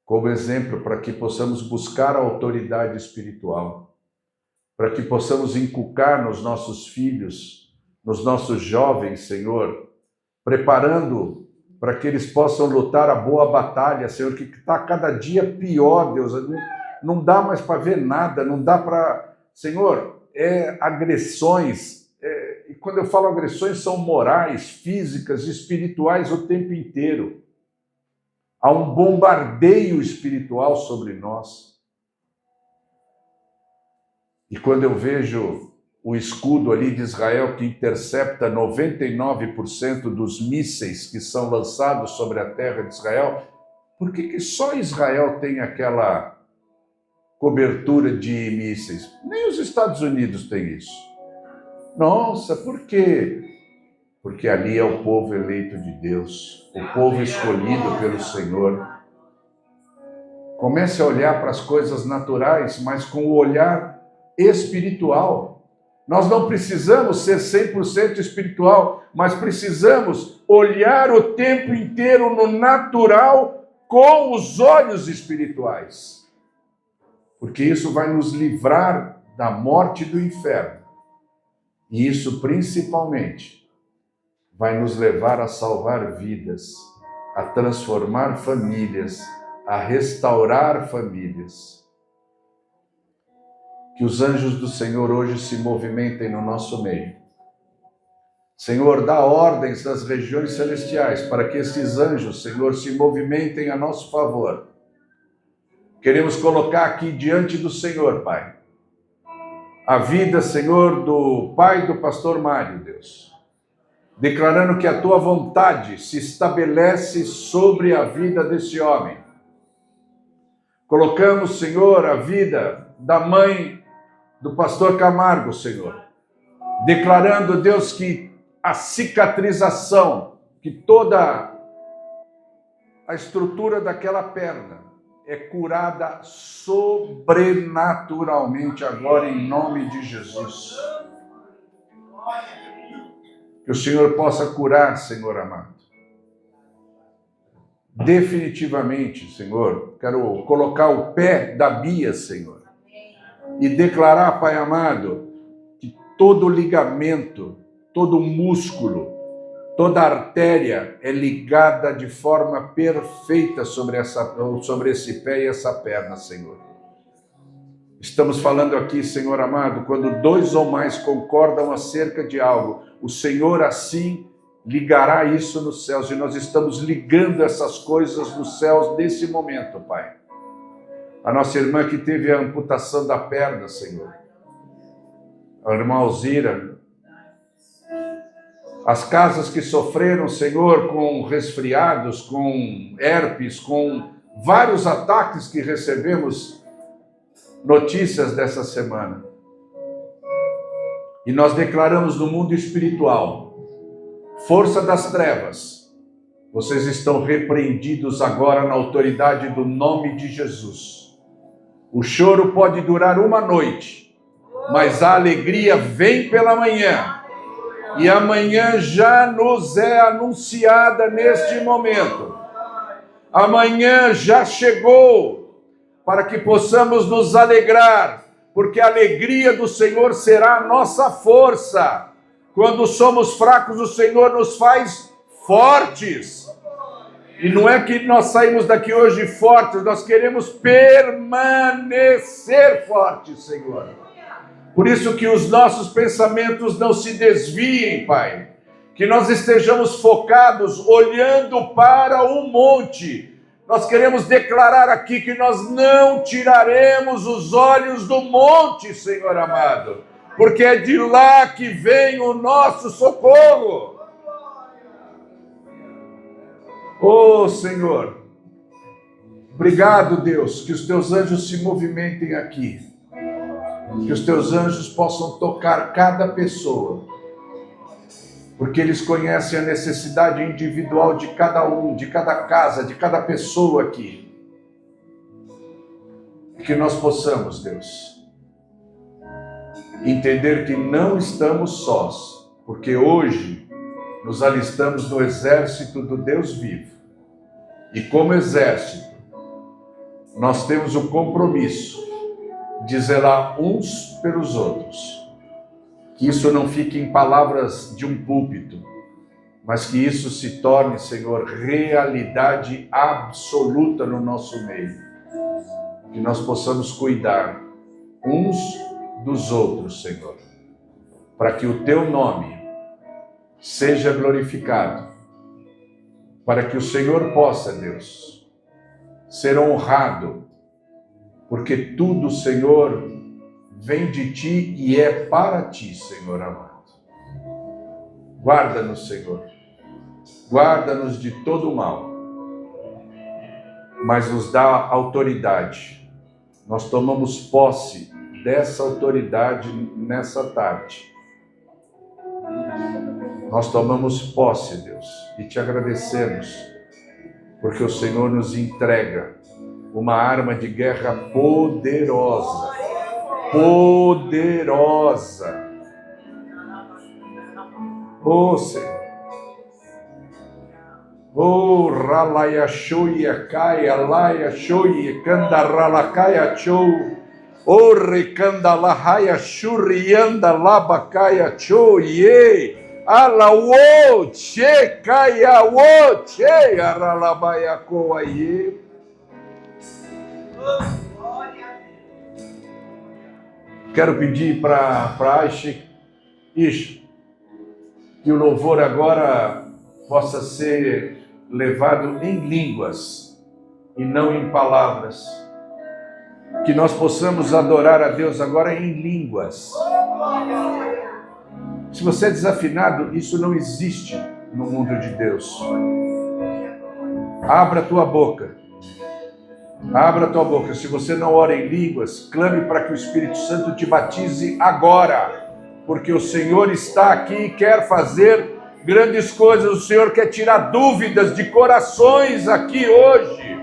como exemplo para que possamos buscar a autoridade espiritual, para que possamos inculcar nos nossos filhos, nos nossos jovens, Senhor, preparando para que eles possam lutar a boa batalha, Senhor, que está cada dia pior, Deus, não dá mais para ver nada, não dá para... Senhor, agressões, e quando eu falo agressões, são morais, físicas, espirituais o tempo inteiro. Há um bombardeio espiritual sobre nós. E quando eu vejo o escudo ali de Israel que intercepta 99% dos mísseis que são lançados sobre a terra de Israel, por que só Israel tem aquela cobertura de mísseis? Nem os Estados Unidos têm isso. Nossa, por quê? Porque ali é o povo eleito de Deus, o povo escolhido pelo Senhor. Comece a olhar para as coisas naturais, mas com o olhar espiritual. Nós não precisamos ser 100% espiritual, mas precisamos olhar o tempo inteiro no natural com os olhos espirituais. Porque isso vai nos livrar da morte e do inferno. E isso principalmente vai nos levar a salvar vidas, a transformar famílias, a restaurar famílias. Que os anjos do Senhor hoje se movimentem no nosso meio. Senhor, dá ordens nas regiões celestiais para que esses anjos, Senhor, se movimentem a nosso favor. Queremos colocar aqui diante do Senhor, Pai, a vida, Senhor, do pai do pastor Mário, Deus, declarando que a tua vontade se estabelece sobre a vida desse homem. Colocamos, Senhor, a vida da mãe do pastor Camargo, Senhor, declarando, Deus, que a cicatrização, que toda a estrutura daquela perna é curada sobrenaturalmente agora em nome de Jesus. Que o Senhor possa curar, Senhor amado. Definitivamente, Senhor, quero colocar o pé da Bia, Senhor, e declarar, Pai amado, que todo ligamento, todo músculo, toda artéria é ligada de forma perfeita sobre esse pé e essa perna, Senhor. Estamos falando aqui, Senhor amado, quando dois ou mais concordam acerca de algo, o Senhor assim ligará isso nos céus, e nós estamos ligando essas coisas nos céus nesse momento, Pai. A nossa irmã que teve a amputação da perna, Senhor. A irmã Alzira. As casas que sofreram, Senhor, com resfriados, com herpes, com vários ataques que recebemos notícias dessa semana. E nós declaramos no mundo espiritual, força das trevas, vocês estão repreendidos agora na autoridade do nome de Jesus. O choro pode durar uma noite, mas a alegria vem pela manhã. E amanhã já nos é anunciada neste momento. Amanhã já chegou para que possamos nos alegrar, porque a alegria do Senhor será a nossa força. Quando somos fracos, o Senhor nos faz fortes. E não é que nós saímos daqui hoje fortes, nós queremos permanecer fortes, Senhor. Por isso que os nossos pensamentos não se desviem, Pai. Que nós estejamos focados, olhando para o monte. Nós queremos declarar aqui que nós não tiraremos os olhos do monte, Senhor amado. Porque é de lá que vem o nosso socorro. Oh, Senhor. Obrigado, Deus, que os teus anjos se movimentem aqui. Que os teus anjos possam tocar cada pessoa, porque eles conhecem a necessidade individual de cada um, de cada casa, de cada pessoa aqui. Que nós possamos, Deus, entender que não estamos sós, porque hoje nos alistamos no exército do Deus vivo. E como exército, nós temos o compromisso de zelar uns pelos outros. Que isso não fique em palavras de um púlpito, mas que isso se torne, Senhor, realidade absoluta no nosso meio. Que nós possamos cuidar uns dos outros, Senhor, para que o teu nome seja glorificado, para que o Senhor possa, Deus, ser honrado, porque tudo, Senhor, vem de Ti e é para Ti, Senhor amado. Guarda-nos, Senhor. Guarda-nos de todo o mal. Mas nos dá autoridade. Nós tomamos posse dessa autoridade nessa tarde. Nós tomamos posse, Deus, e Te agradecemos, porque o Senhor nos entrega uma arma de guerra poderosa. Poderosa. Oh, Senhor. Oh, ralaya shoya kaya laya shoya kanda ralakaya chou. Oh, rekanda lahaya shurianda labakaya chou ye. Ala wo che kaya wo che aralabaya koa ye. Quero pedir para Aishi, que o louvor agora possa ser levado em línguas e não em palavras. Que nós possamos adorar a Deus agora em línguas. Se você é desafinado, isso não existe no mundo de Deus. Abra a tua boca. Abra a tua boca. Se você não ora em línguas, clame para que o Espírito Santo te batize agora. Porque o Senhor está aqui e quer fazer grandes coisas. O Senhor quer tirar dúvidas de corações aqui hoje.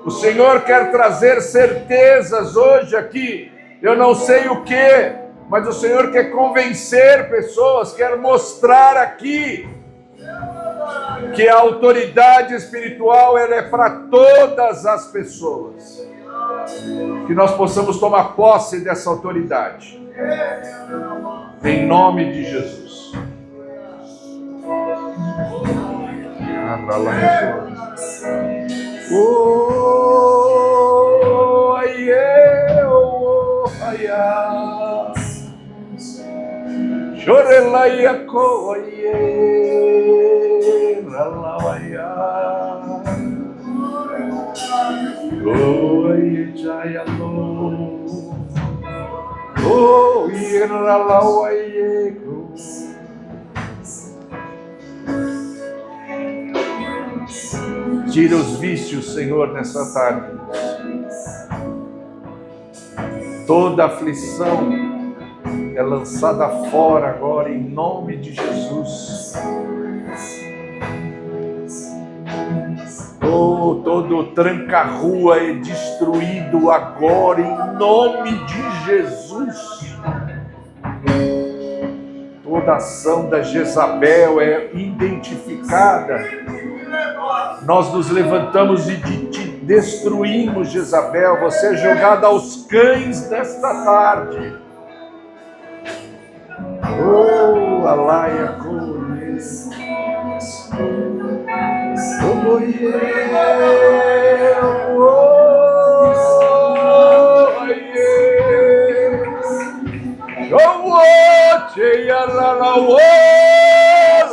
O Senhor quer trazer certezas hoje aqui. Eu não sei o que, mas o Senhor quer convencer pessoas, quer mostrar aqui que a autoridade espiritual ela é para todas as pessoas. Que nós possamos tomar posse dessa autoridade. Em nome de Jesus. Oh, yeah, oh, yeah. Chorelaia coie, ralavaia. Oi, jayalo. Oh, irralavaia. Tira os vícios, Senhor, nessa tarde. Toda aflição é lançada fora agora, em nome de Jesus. Oh, todo tranca-rua é destruído agora, em nome de Jesus. Toda ação da Jezabel é identificada. Nós nos levantamos e te destruímos, Jezabel. Você é jogada aos cães nesta tarde. Oh, alaia colhe. Oh, yeah. Oh, yeah. Oh, cheia la la oh,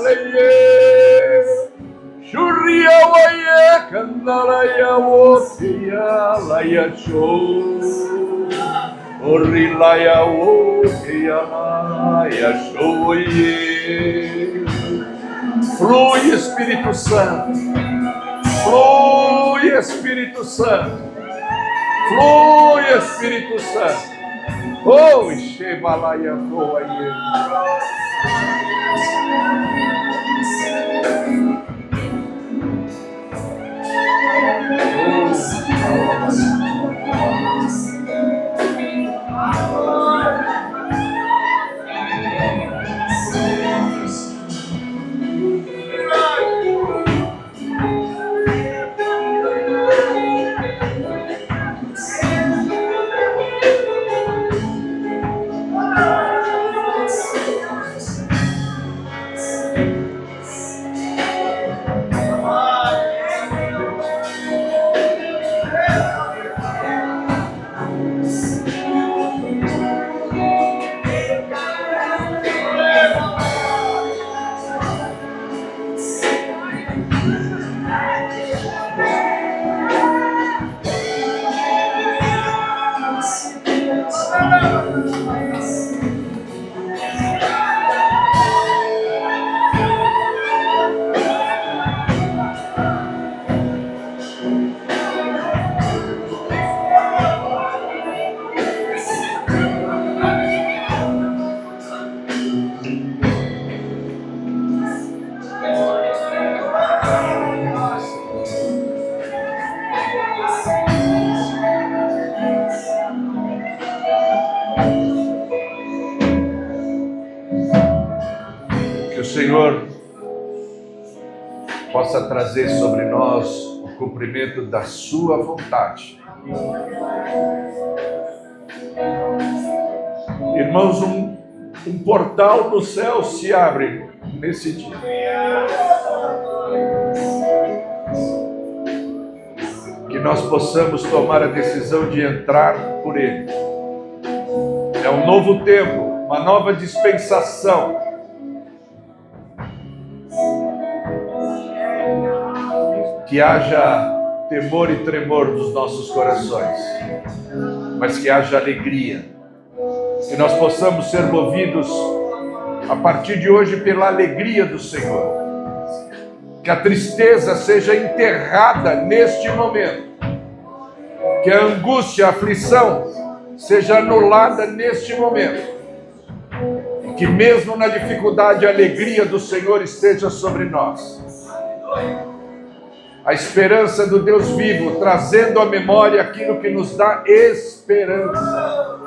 yeah. Shurria waye kandaraya wotia laya show. Orilaya wotia laya show. Flui, Espírito Santo. Flui, Espírito Santo. Flui, Espírito Santo. Oh, Shebalaya Koaye. Senhor possa trazer sobre nós o cumprimento da sua vontade. Irmãos, um portal no céu se abre nesse dia. Que nós possamos tomar a decisão de entrar por ele. É um novo tempo, uma nova dispensação. Que haja temor e tremor nos nossos corações, mas que haja alegria, que nós possamos ser movidos a partir de hoje pela alegria do Senhor, que a tristeza seja enterrada neste momento, que a angústia, a aflição seja anulada neste momento, e que mesmo na dificuldade a alegria do Senhor esteja sobre nós. A esperança do Deus vivo, trazendo à memória aquilo que nos dá esperança.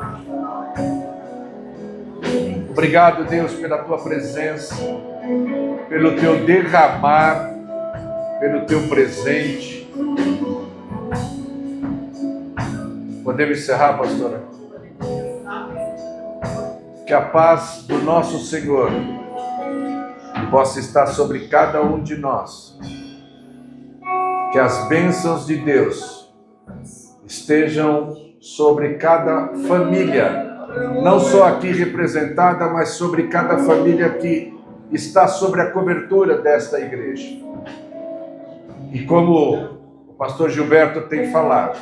Obrigado, Deus, pela tua presença, pelo teu derramar, pelo teu presente. Podemos encerrar, pastora? Que a paz do nosso Senhor possa estar sobre cada um de nós. Que as bênçãos de Deus estejam sobre cada família não só aqui representada, mas sobre cada família que está sobre a cobertura desta igreja. E como o pastor Gilberto tem falado,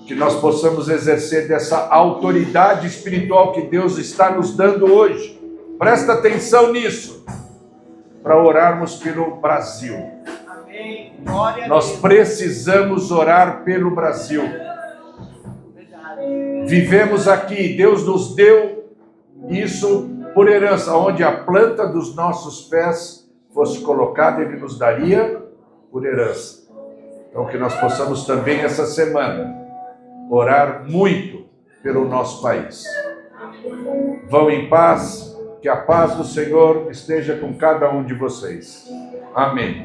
que nós possamos exercer dessa autoridade espiritual que Deus está nos dando hoje. Presta atenção nisso, para orarmos pelo Brasil. Amém. Glória a Nós Deus. precisamos orar pelo Brasil. Verdade. Vivemos aqui, Deus nos deu isso por herança, onde a planta dos nossos pés fosse colocada, Ele nos daria por herança. Então que nós possamos também essa semana orar muito pelo nosso país. Vão em paz, que a paz do Senhor esteja com cada um de vocês. Amém.